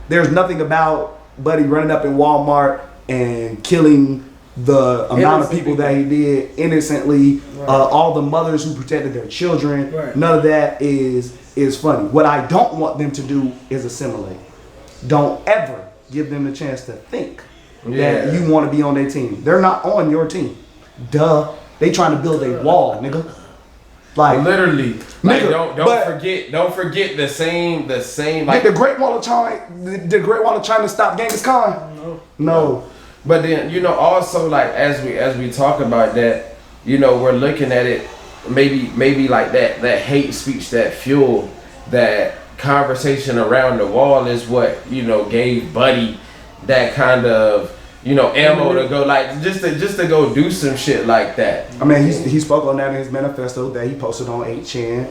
There's nothing about Buddy running up in Walmart and killing the amount of people that he did innocently, all the mothers who protected their children. Right. None of that is funny. What I don't want them to do is assimilate. Don't ever give them the chance to think that you want to be on their team. They're not on your team. Duh. They trying to build a wall, nigga. Like literally, like nigga, don't forget the same like did the Great Wall of China stop Genghis Khan? No. But then also like as we talk about that, we're looking at it maybe like that hate speech, that fuel, that conversation around the wall is what gave Buddy that kind of ammo to go like just to go do some shit like that. I mean, he spoke on that in his manifesto that he posted on 8chan.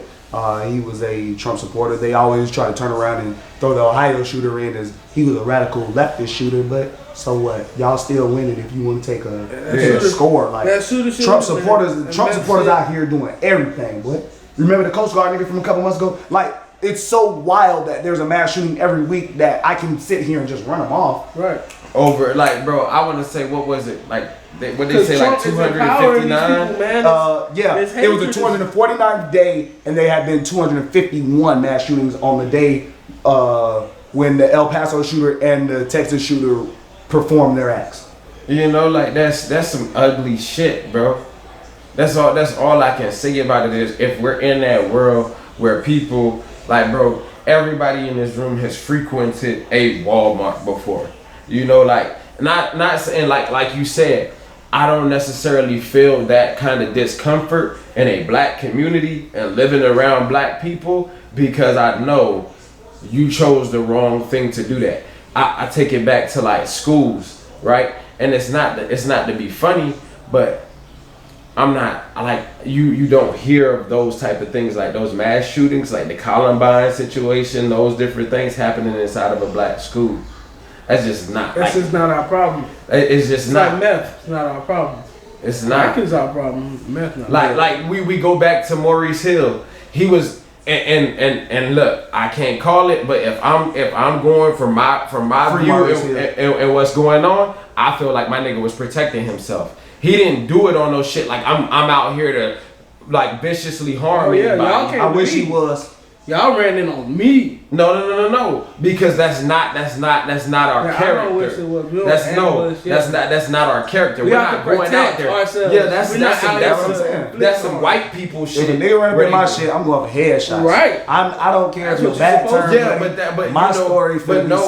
He was a Trump supporter. They always try to turn around and throw the Ohio shooter in as he was a radical leftist shooter, but so what? Y'all still winning if you want to take a score. Like Trump supporters out here doing everything. But remember the Coast Guard nigga from a couple months ago? Like, it's so wild that there's a mass shooting every week that I can sit here and just run them off. Right. Over, like, bro, I want to say, what was it? Like, what they say, like 259? Yeah, it was the 249th day, and they had been 251 mass shootings on the day when the El Paso shooter and the Texas shooter performed their acts. Like, that's some ugly shit, bro. That's all I can say about it is if we're in that world where people, like, bro, everybody in this room has frequented a Walmart before. Like, not saying like you said, I don't necessarily feel that kind of discomfort in a black community and living around black people because I know you chose the wrong thing to do that. I take it back to like schools, right? And it's not to be funny, but I'm not like you don't hear of those type of things, like those mass shootings, like the Columbine situation, those different things happening inside of a black school. That's just not. That's just not our problem. It's just not. Like meth. It's not our problem. It's not. Crack is our problem. Meth not. Like we go back to Maurice Hill. He was and look, I can't call it, but if I'm going from my view and what's going on, I feel like my nigga was protecting himself. He didn't do it on no shit like I'm out here to like viciously harm anybody. I wish he was. Y'all ran in on me. No. Because that's not our character. That's not our character. We're not going out there. Ourselves. Yeah, that's some white people shit. If a nigga run up in my shit, I'm going for headshots. Right. I don't care if your back turns. Yeah, but my story. But no.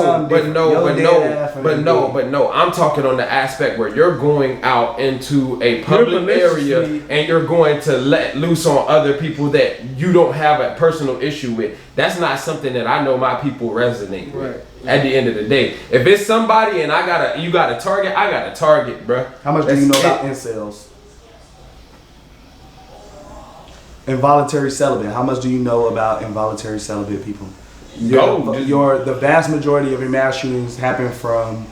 I'm talking on the aspect where you're going out into a public area and you're going to let loose on other people that you don't have a personal issue with. That's not something that I know my people resonate with. At the end of the day, if it's somebody and you got a target, I got a target, bro. How much do you know about incels? Involuntary celibate. How much do you know about involuntary celibate people? The vast majority of your mass shootings happen from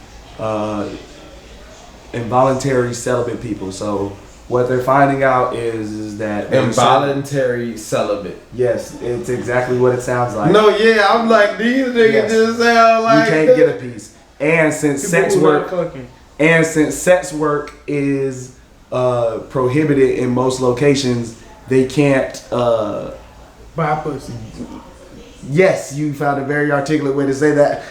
involuntary celibate people. So what they're finding out is that involuntary celibate. Yes, it's exactly what it sounds like. No, yeah, I'm like, these niggas just sound like you can't get a piece. And since sex work is prohibited in most locations, they can't buy pussy. Yes, you found a very articulate way to say that.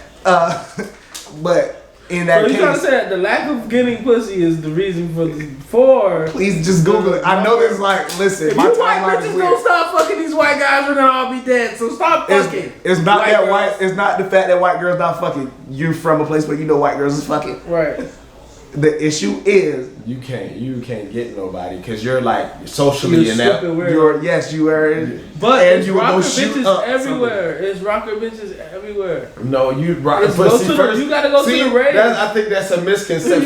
But in that case, you trying to say that the lack of getting pussy is the reason for please just Google it. I know this. Like, listen, if you white bitches don't stop fucking these white guys, we're gonna all be dead. So stop fucking. It's not that white. It's not the fact that white girls not fucking. You're from a place where you know white girls is fucking. Right. The issue is you can't get nobody because you're like socially inept. You are. But and you rocker bitches everywhere. It's rocker bitches everywhere. No, you rock. You gotta go to the rave. I think that's a misconception.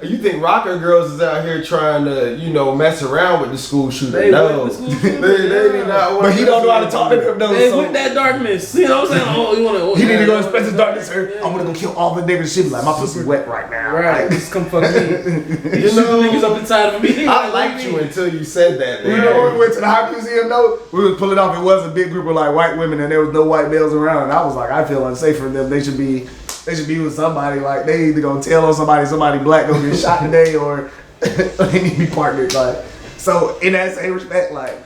You think rocker girls is out here trying to mess around with the school shooter? They no, with the school shooter. they not. But he don't know how to talk to them though. They with that darkness. You know what I'm saying? Oh, you want to? He need to go express his darkness. I'm gonna go kill all the niggas. Shit, like my pussy wet right now. Right, just come fuck me. You know, niggas up inside of me. I liked you until you said that. You know when we went to the High Museum though, we was pulling off. It was a big group of like white women and there was no white males around. And I was like, I feel unsafe for them. They should be They should be with somebody like they either gonna tell on somebody black gonna get shot today, or they need to be partnered. Like, so in that same respect, like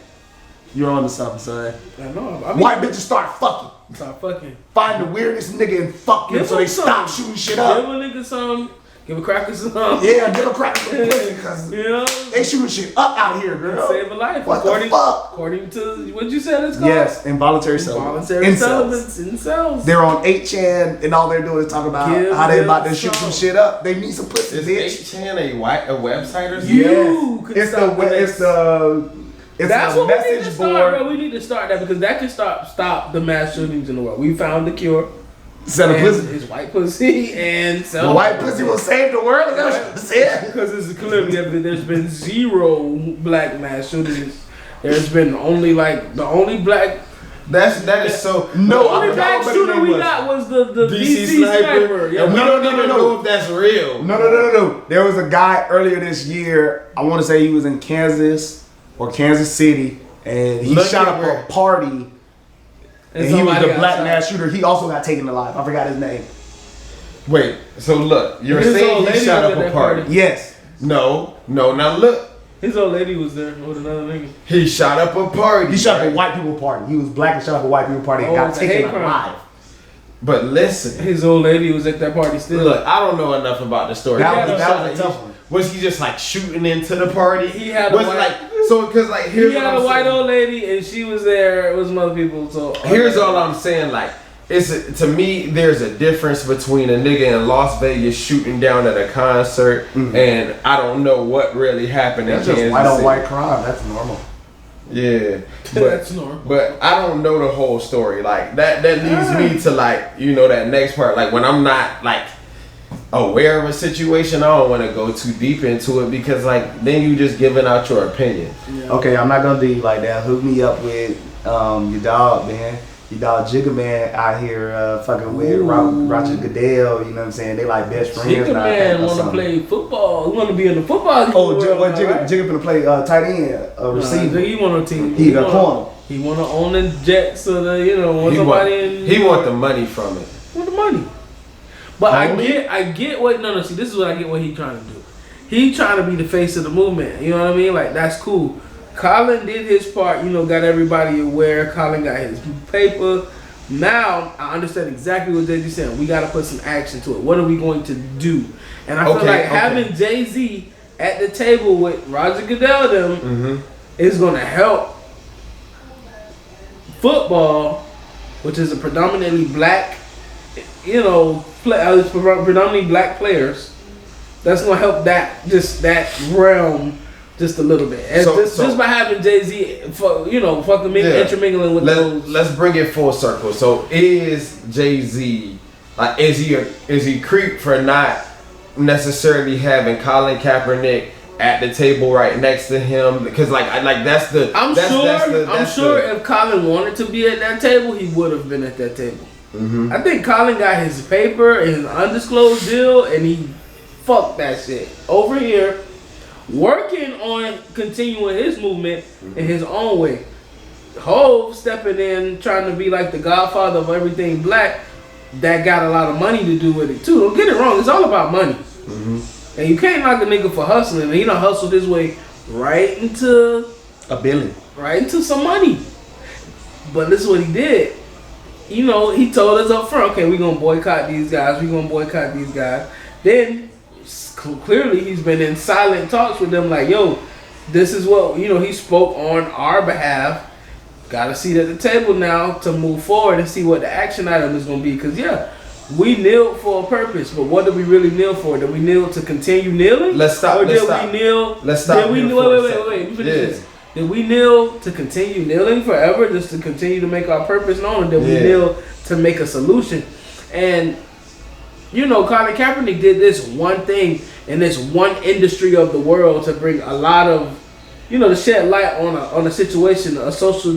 you're on to something, son. I know. White bitches start fucking. Start fucking. Find the weirdest nigga and fuck him, so they stop shooting shit Give up. a nigga some. Give a cracker some. Yeah, give a crack some pussy, cause You know. they shooting shit up out here, girl. Save a life. What the fuck? According to what you said it's called? Yes, involuntary celibate. Voluntary celibates in cells. They're on 8chan and all they're doing is talking about how they about to shoot some shit up. They need some pussy, Is bitch. 8chan a website or something? You could It's stop the That's what we need to message start, board. bro. We need to start that because that can stop the mass shootings in the world. We found the cure. Sell the And pussy. his white pussy and The sell white pussy will save the world. Is that what you said? because it's clearly evident there's been 0 black mass shootings. There's been only the only black That is so. No, the only I'm black nobody shooter we was got was the DC DC sniper. Yeah, And we No, don't no, even no, no. know if that's real. No. There was a guy earlier this year. I want to say he was in Kansas or Kansas City, and he Look shot at up where- a party. And he was somebody the got black shot. mass shooter. He also got taken alive. I forgot his name. Wait, so look, you're His saying old he lady shot was up at a that party. party. Yes. No, now look. His old lady was there with another nigga. He shot up a party. He shot up a right? white people party. He was black and shot up a white people party and Oh, got it's a taken hate crime. alive. But listen, His old lady was at that party still. look, I don't know enough about the story. That was He a tough one. Was he just like shooting into the party? He had a was white- like so because like He here's what had I'm a white saying. old lady and she was there. It was some other people. So Here's all I'm saying. Like to me, there's a difference between a nigga in Las Vegas shooting down at a concert, and I don't know what really happened That's in just Kansas white on City. white crime. That's normal. Yeah, That's normal. But I don't know the whole story. Like that leads me to like that next part. Like when I'm not like aware of a situation, I don't want to go too deep into it because like then you just giving out your opinion. Okay, I'm not gonna do you like that. Hook me up with your dog, man. Your dog Jigga Man out here fucking with Roger Goodell. You know what I'm saying? They like best friends. Jigga now, I man think, or want to something. play football. He want to be in the football. Oh, world, Jigga right? finna play tight end, receiver. He want a team. He a corner. He want to own the Jets or the want He somebody want, in. he want the money from it. Want the money. But Only? I get what see this is what I get what he trying to do. He trying to be the face of the movement. You know what I mean? Like that's cool. Colin did his part. Got everybody aware. Colin got his paper. Now I understand exactly what Jay-Z saying. We got to put some action to it. What are we going to do? And I feel like having Jay-Z at the table with Roger Goodell them is going to help football, which is a predominantly black, predominantly black players. That's going to help that realm just a little bit. And just by having Jay-Z, intermingling with those. Let's bring it full circle. So is Jay-Z like is he creep for not necessarily having Colin Kaepernick at the table right next to him? Because that's the I'm sure if Colin wanted to be at that table, he would have been at that table. I think Colin got his paper and his undisclosed deal, and he fucked that shit over here, working on continuing his movement in his own way. Hov stepping in, trying to be like the godfather of everything black, that got a lot of money to do with it too. Don't get it wrong, it's all about money. And you can't knock a nigga for hustling. And he done hustled his way right into $1 billion. right into some money. But this is what he did. He told us up front, okay, we're going to boycott these guys. Then, clearly, he's been in silent talks with them like, yo, this is what, he spoke on our behalf. Got a seat at the table now to move forward and see what the action item is going to be. Because, we kneeled for a purpose, but what did we really kneel for? Did we kneel to continue kneeling? Let's stop. Or Let's did stop. we kneel? Let's stop. Did we here wait? for a Let second. me finish this. Did we kneel to continue kneeling forever, just to continue to make our purpose known, or did we kneel to make a solution? And Colin Kaepernick did this one thing in this one industry of the world to bring a lot of, to shed light on a situation, a social,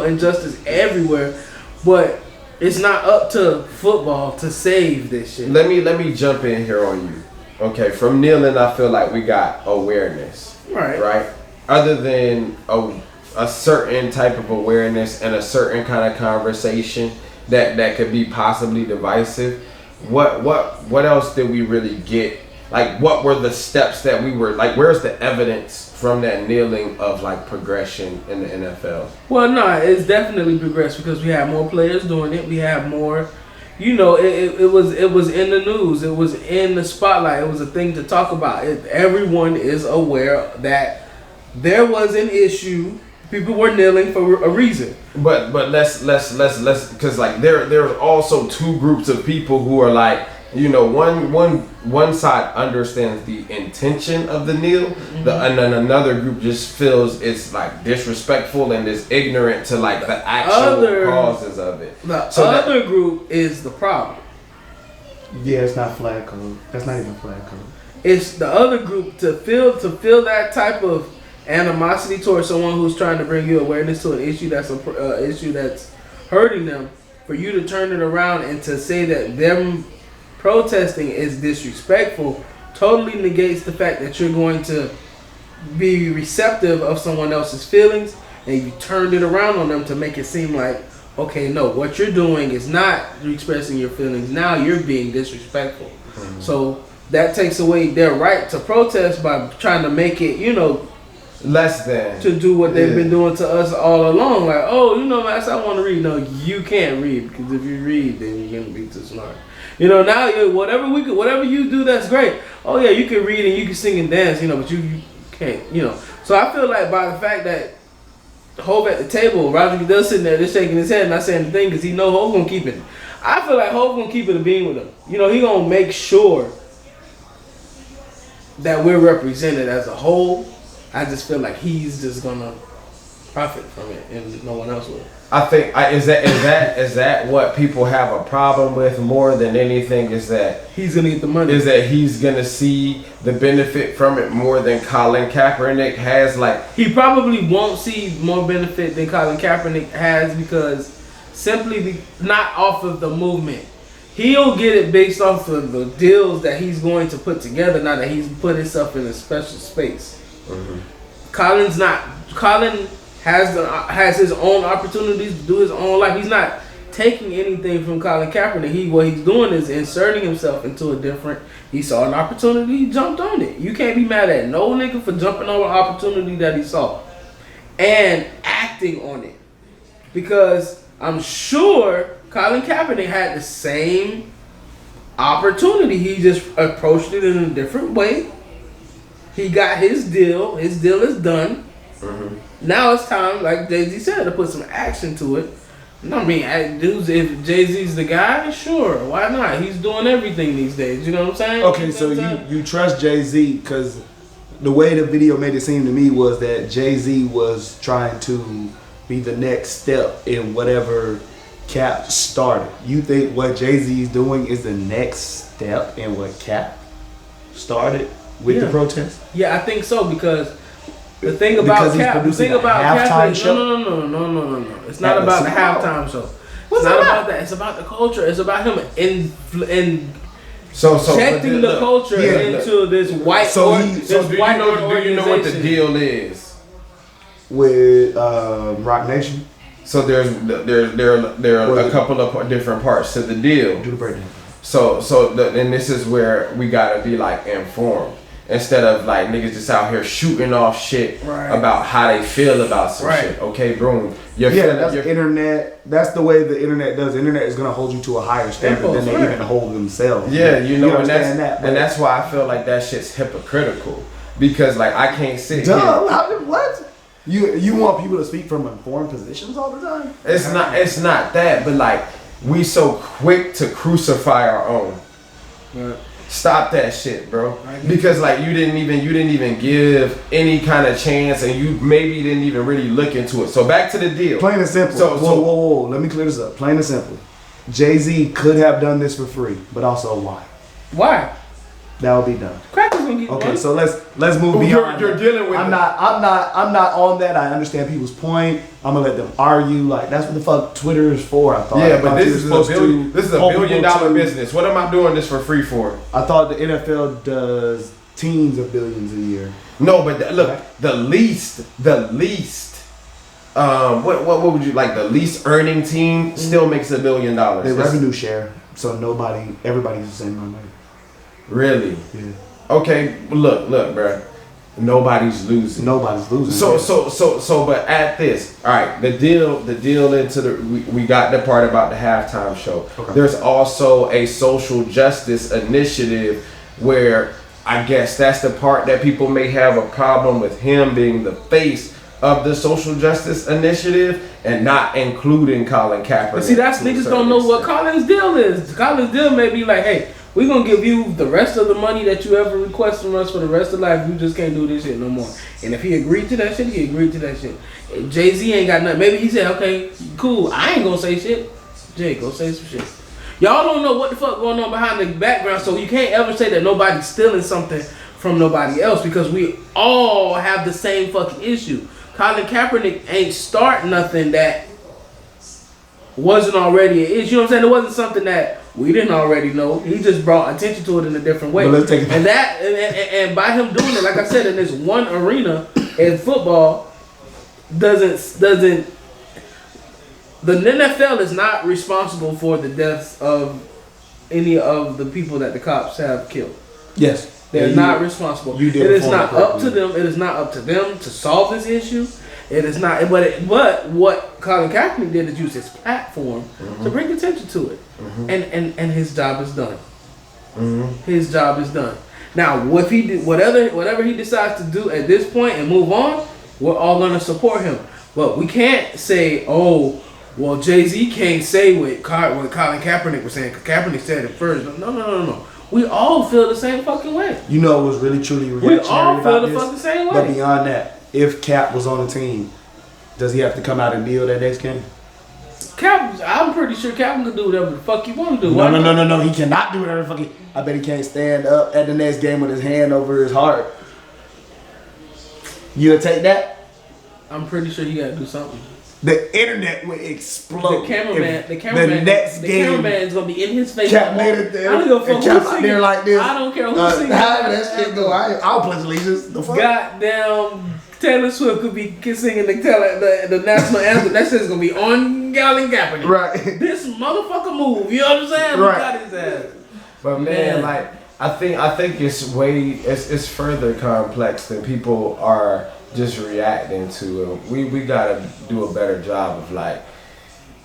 injustice everywhere. But it's not up to football to save this shit. Let me jump in here on you. Okay, from kneeling, I feel like we got awareness. Right. Other than a certain type of awareness and a certain kind of conversation that could be possibly divisive, what else did we really get? Like, what were the steps that we were like? Where's the evidence from that kneeling of like progression in the NFL? Well, no, it's definitely progressed because we have more players doing it. We have more, it was in the news. It was in the spotlight. It was a thing to talk about. Everyone is aware that there was an issue. People were kneeling for a reason. But let's because like there are also two groups of people who are like, one side understands the intention of the kneel, and then another group just feels it's like disrespectful and is ignorant to like the actual causes of it. The other group is the problem. Yeah, it's not flag code. That's not even flag code. It's the other group to feel that type of animosity towards someone who's trying to bring you awareness to an issue that's a issue that's hurting them. For you to turn it around and to say that them protesting is disrespectful totally negates the fact that you're going to be receptive of someone else's feelings, and you turned it around on them to make it seem like, okay, no, what you're doing is not expressing your feelings. Now you're being disrespectful. Mm-hmm. So that takes away their right to protest by trying to make it, less than to do what they've been doing to us all along. Like, Max, I want to read. No, you can't read, because if you read, then you're gonna be too smart. Now whatever you do, that's great. Oh yeah, you can read and you can sing and dance, but you can't, So I feel like by the fact that Hov at the table, Roger Goodell sitting there just shaking his head, not saying a thing, because he know Hov gonna keep it. I feel like Hov gonna keep it a bean with him. He gonna make sure that we're represented as a whole. I just feel like he's just gonna profit from it, and no one else will. I think is that what people have a problem with more than anything, is that he's gonna get the money. Is that he's gonna see the benefit from it more than Colin Kaepernick has? Like, he probably won't see more benefit than Colin Kaepernick has, because not off of the movement. He'll get it based off of the deals that he's going to put together now that he's put himself in a special space. Mm-hmm. Colin has his own opportunities to do his own life. He's not taking anything from Colin Kaepernick. What he's doing is inserting himself into a different. He saw an opportunity, he jumped on it. You can't be mad at no nigga for jumping on an opportunity that he saw and acting on it, because I'm sure Colin Kaepernick had the same opportunity. He just approached it in a different way. He got his deal. His deal is done. Mm-hmm. Now it's time, like Jay-Z said, to put some action to it. I mean, dudes, if Jay-Z's the guy, sure, why not? He's doing everything these days. You know what I'm saying? Okay, so you trust Jay-Z, because the way the video made it seem to me was that Jay-Z was trying to be the next step in whatever Cap started. You think what Jay-Z is doing is the next step in what Cap started with the protest? Yeah, I think so, because the thing about Cap, the thing about Cap is no. It's not about the halftime show. It's not about that. It's about the culture. It's about him injecting the culture into this white. Do you know what the deal is with Rock Nation? So there are a couple of different parts to the deal. Do the breakdown. And this is where we gotta be like informed, instead of like niggas just out here shooting off shit about how they feel about some shit. Okay, bro. That's internet. That's the way the internet does. The internet is gonna hold you to a higher standard than they even hold themselves. Yeah, and that's why I feel like that shit's hypocritical, because like I can't sit here. What? You want people to speak from informed positions all the time? It's not that, but like we so quick to crucify our own. Right. Stop that shit, bro. Because like you didn't even give any kind of chance, and you maybe didn't even really look into it. So back to the deal. Plain and simple. Whoa. Let me clear this up. Plain and simple. Jay-Z could have done this for free, but also why? Why? That will be done. Crackers gonna get okay, money. So let's move beyond. You're dealing with. I'm not on that. I understand people's point. I'm gonna let them argue. Like that's what the fuck Twitter is for. I thought. Yeah, but this is a $1 billion business. What am I doing this for free for? I thought the NFL does teens of billions a year. No, but look, the least what would you like? The least earning team still makes $1 million. They revenue share, so everybody's the same amount of money. Really? Yeah. Okay, look, bruh. Nobody's losing. Nobody's losing. So, but at this, all right, the deal into we got the part about the halftime show. Okay. There's also a social justice initiative where I guess that's the part that people may have a problem with him being the face of the social justice initiative and not including Colin Kaepernick. But see, that's niggas don't know what Colin's deal is. Colin's deal may be like, hey, we're gonna give you the rest of the money that you ever request from us for the rest of life. You just can't do this shit no more. And if he agreed to that shit, he agreed to that shit. Jay-Z ain't got nothing. Maybe he said, okay, cool, I ain't gonna say shit. Jay, go say some shit. Y'all don't know what the fuck going on behind the background, so you can't ever say that nobody's stealing something from nobody else because we all have the same fucking issue. Colin Kaepernick ain't start nothing that wasn't already an issue. You know what I'm saying? It wasn't something that we didn't already know. He just brought attention to it in a different way. Let's take it and that and by him doing it, like I said, in this one arena in football, doesn't the NFL is not responsible for the deaths of any of the people that the cops have killed. Yes. They're not responsible. You did it is not up correctly. to them. It is not up to them to solve this issue. It is not. But what Colin Kaepernick did is use his platform to bring attention to it, and his job is done. His job is done. Now, if he did whatever he decides to do at this point and move on, we're all gonna support him. But we can't say, oh, well, Jay-Z can't say what Colin Kaepernick was saying because Kaepernick said it first. No. We all feel the same fucking way. You know it was really truly We reactionary all feel about the this, fucking same But way. beyond that, if Cap was on the team, does he have to come out and deal that next game? Cap, I'm pretty sure Cap can do whatever the fuck he want to do. No. He cannot do whatever fucking. I bet he can't stand up at the next game with his hand over his heart. You'll take that? I'm pretty sure he got to do something. The internet would explode. The cameraman, The next game. cameraman's gonna be in his face. Cap made it there. I don't give a fuck and Cap who's out singing. there like this. I don't care who's singing. However that shit go, I'll pledge allegiance. The fuck? Goddamn, Taylor Swift could be singing the national anthem. That shit's gonna be on Colin Kaepernick. Right. This motherfucker move. You know what I'm saying? Right. We got his ass. But man, like I think it's further complex than people are just reacting to it. We gotta do a better job of like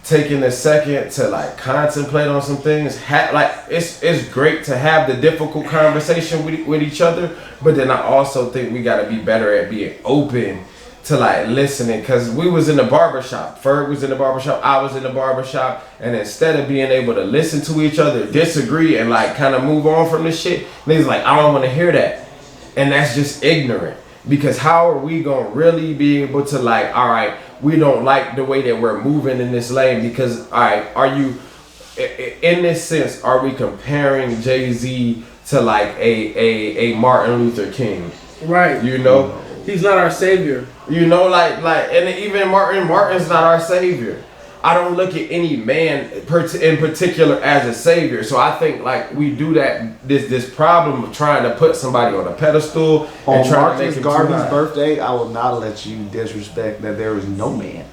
taking a second to like contemplate on some things. Like it's great to have the difficult conversation with each other, but then I also think we gotta be better at being open to like listening. Cause we was in the barbershop. Ferg was in the barbershop. I was in the barbershop, and instead of being able to listen to each other, disagree, and like kind of move on from this shit, niggas like I don't want to hear that, and that's just ignorant. Because how are we gonna really be able to like, all right, we don't like the way that we're moving in this lane because, all right, are you, in this sense, are we comparing Jay-Z to like a Martin Luther King? Right. You know? He's not our savior. You know, like, and even Martin's not our savior. I don't look at any man in particular as a savior. So I think like we do that this problem of trying to put somebody on a pedestal and On trying to Marcus make him Garvey's birthday, I will not let you disrespect that there is no man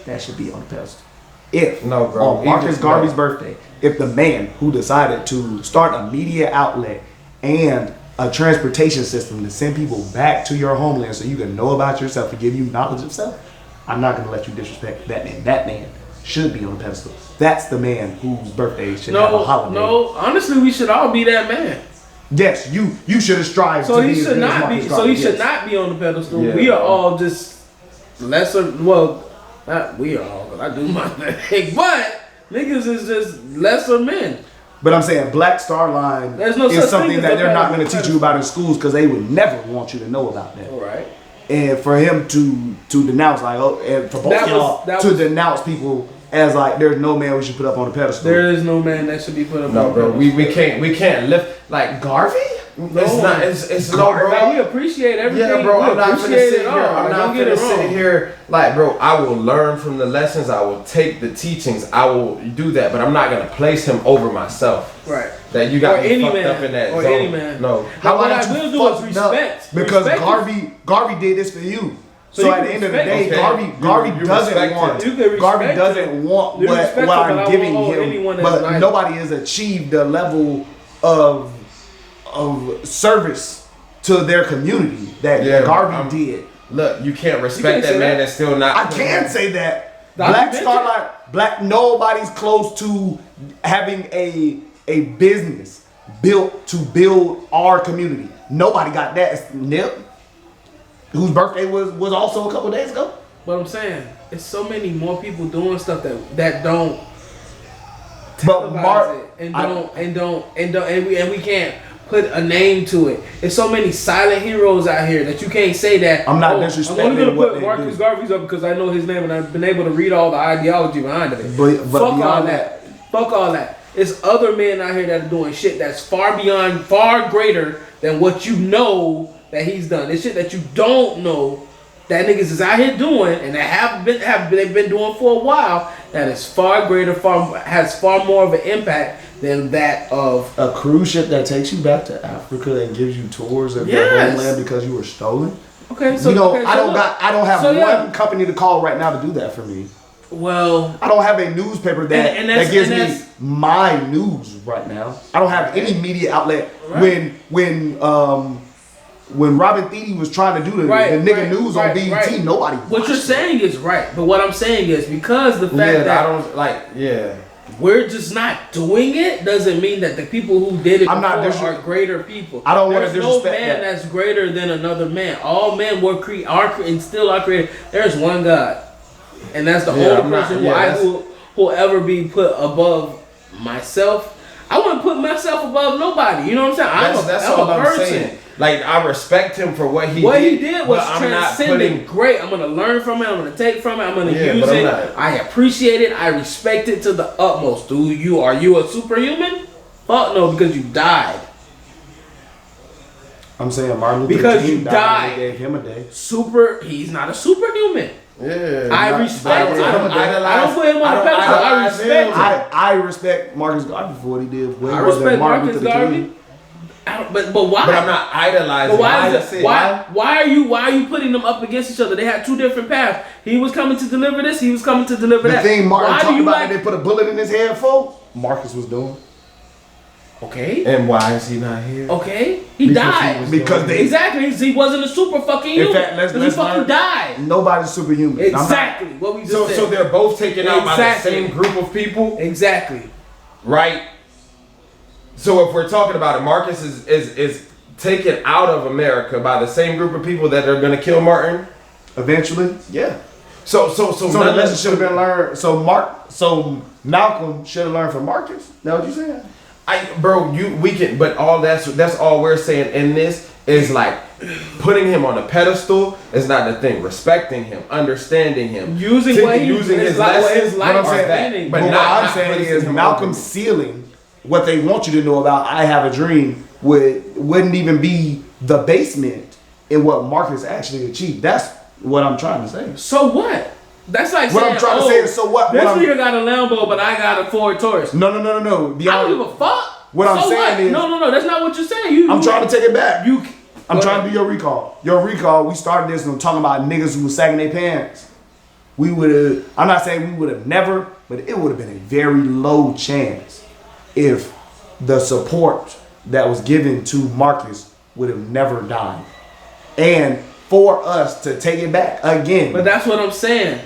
that should be on the pedestal. If No, bro. on Marcus Even- Garvey's no. birthday, if the man who decided to start a media outlet and a transportation system to send people back to your homeland so you can know about yourself and give you knowledge of self, I'm not going to let you disrespect that man. That man should be on the pedestal. That's the man whose birthday should have a holiday. No, honestly, we should all be that man. Yes, you should have strived So to he be as should good as not be. Marcus So Garvey. he should Yes. not be on the pedestal. Yeah. We are all just lesser. Well, not we are all. 'Cause I do my thing, but niggas is just lesser men. But I'm saying Black Star Line There's no such is thing something as that a they're not going to pedestal. teach you about in schools because they would never want you to know about that. All right. And for him to denounce and for both That y'all was- to denounce people as like there's no man we should put up on the pedestal. There is no man that should be put up. No, on bro. the We can't lift like Garvey? It's not. It's no, Now, bro. we appreciate everything. Yeah, bro. We I'm not gonna appreciate sit it here. all. I'm Like, not don't get gonna it sit wrong. here like, bro. I will learn from the lessons. I will take the teachings. I will do that, but I'm not gonna place him over myself. Right. That you got Or me any fucked man. up in that Or zone. any man. No. Now, what about I you will do is fucked up? respect. Because Respect is- Garvey did this for you. So you at can the end of the respect day, him. Garvey You doesn't respect want. him. You can respect Garvey him. doesn't want You what respect what him, but I I'm won't giving hold him. anyone that's But nice. nobody has achieved the level of service to their community that Yeah, Garvey I'm- did. Look, you can't respect can't that say man that. that's still not. I can say that. Dr. Black Benson? Starlight, nobody's close to having a business built to build our community. Nobody got that. It's Nip, whose birthday was also a couple days ago. But I'm saying, it's so many more people doing stuff that don't But Mark, televise it and we can't put a name to it. There's so many silent heroes out here that you can't say that. I'm not I'm disrespecting only gonna what put they Marcus do. Garvey's up because I know his name and I've been able to read all the ideology behind it. But Fuck all beyond that. Fuck all that. It's other men out here that are doing shit that's far greater than what you know that he's done. It's shit that you don't know that niggas is out here doing and that they've been doing for a while. That is far greater, has far more of an impact than that of. a cruise ship that takes you back to Africa and gives you tours of your Yes. homeland because you were stolen. Okay, so You know, okay, so I don't look. I don't have So, yeah. one company to call right now to do that for me. Well, I don't have a newspaper that And that's- that gives and me that's- my news right now. I don't have any media outlet. Right. When Robin Thede was trying to do the nigga news on BET, nobody. What you're watched it. saying is right, but what I'm saying is because the fact Yeah, that I don't like. Yeah, we're just not doing it doesn't mean that the people who did it I'm not before are disres- greater people. I don't wanna There's no disrespect man that. that's greater than another man. All men were and still are created. There's one God, and that's the Yeah, only I'm not- person yeah, that's- who will ever be put above myself. I wouldn't put myself above nobody. You know what I'm saying? that's I'm all a I'm person. saying. Like I respect him for what he What did. he did was but I'm not transcendent. putting. Great. I'm gonna learn from it. I'm gonna take from it. I'm gonna Yeah, use but I'm it. not- I appreciate it. I respect it to the utmost. Are you a superhuman? Fuck no, because you died. I'm saying Martin Luther Because King you died. died. They gave him a day. He's not a superhuman. Yeah, I not- respect it. I don't I don't put him on I the don't pedestal. I idolize respect him. it. I respect Marcus Garvey for what he did. Way I more than respect Martin Marcus Luther King. Garvey. But why? But I'm not idolizing. But why him. is it, why are you putting them up against each other? They had two different paths. He was coming to deliver this. He was coming to deliver The that. thing Martin why do talked you about like? that they put a bullet in his head for, Marcus was doing. Okay. And why is he not here? Okay. He Because he died. was Because they Exactly. He wasn't a super fucking human. In fact, let's he fucking learn- died. Nobody's superhuman. I'm not- Exactly. What we just So, said. so they're both taken out by the Exactly. same group of people, Exactly. right? So if we're talking about it, Marcus is taken out of America by the same group of people that are going to kill Martin. Eventually, yeah. So So the lesson should have been learned. So Malcolm should have learned from Marcus. That what you saying? But that's all we're saying in this is like putting him on a pedestal is not the thing. Respecting him, understanding him, Using his lessons. life I'm are saying- that. meaning. But But not- what I'm not saying placing is him Malcolm over. sealing what they want you to know about I Have a Dream wouldn't even be the basement in what Marcus actually achieved. That's what I'm trying to say. So what? That's like What saying, I'm trying to say is, so what? This What I'm- nigga got a Lambo, but I got a Ford Taurus. No. I don't give Beyond, a fuck. What I'm So saying is- no. That's not what you're saying. I'm trying to take it back. I'm Go trying ahead. to do your recall. Your recall, we started this and talking about niggas who was sagging their pants. We would have, I'm not saying we would have never, but it would have been a very low chance if the support that was given to Marcus would have never died. And for us to take it back again. But that's what I'm saying.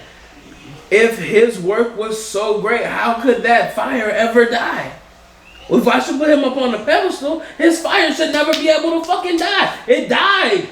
If his work was so great, how could that fire ever die? Well, if I should put him up on the pedestal, his fire should never be able to fucking die. It died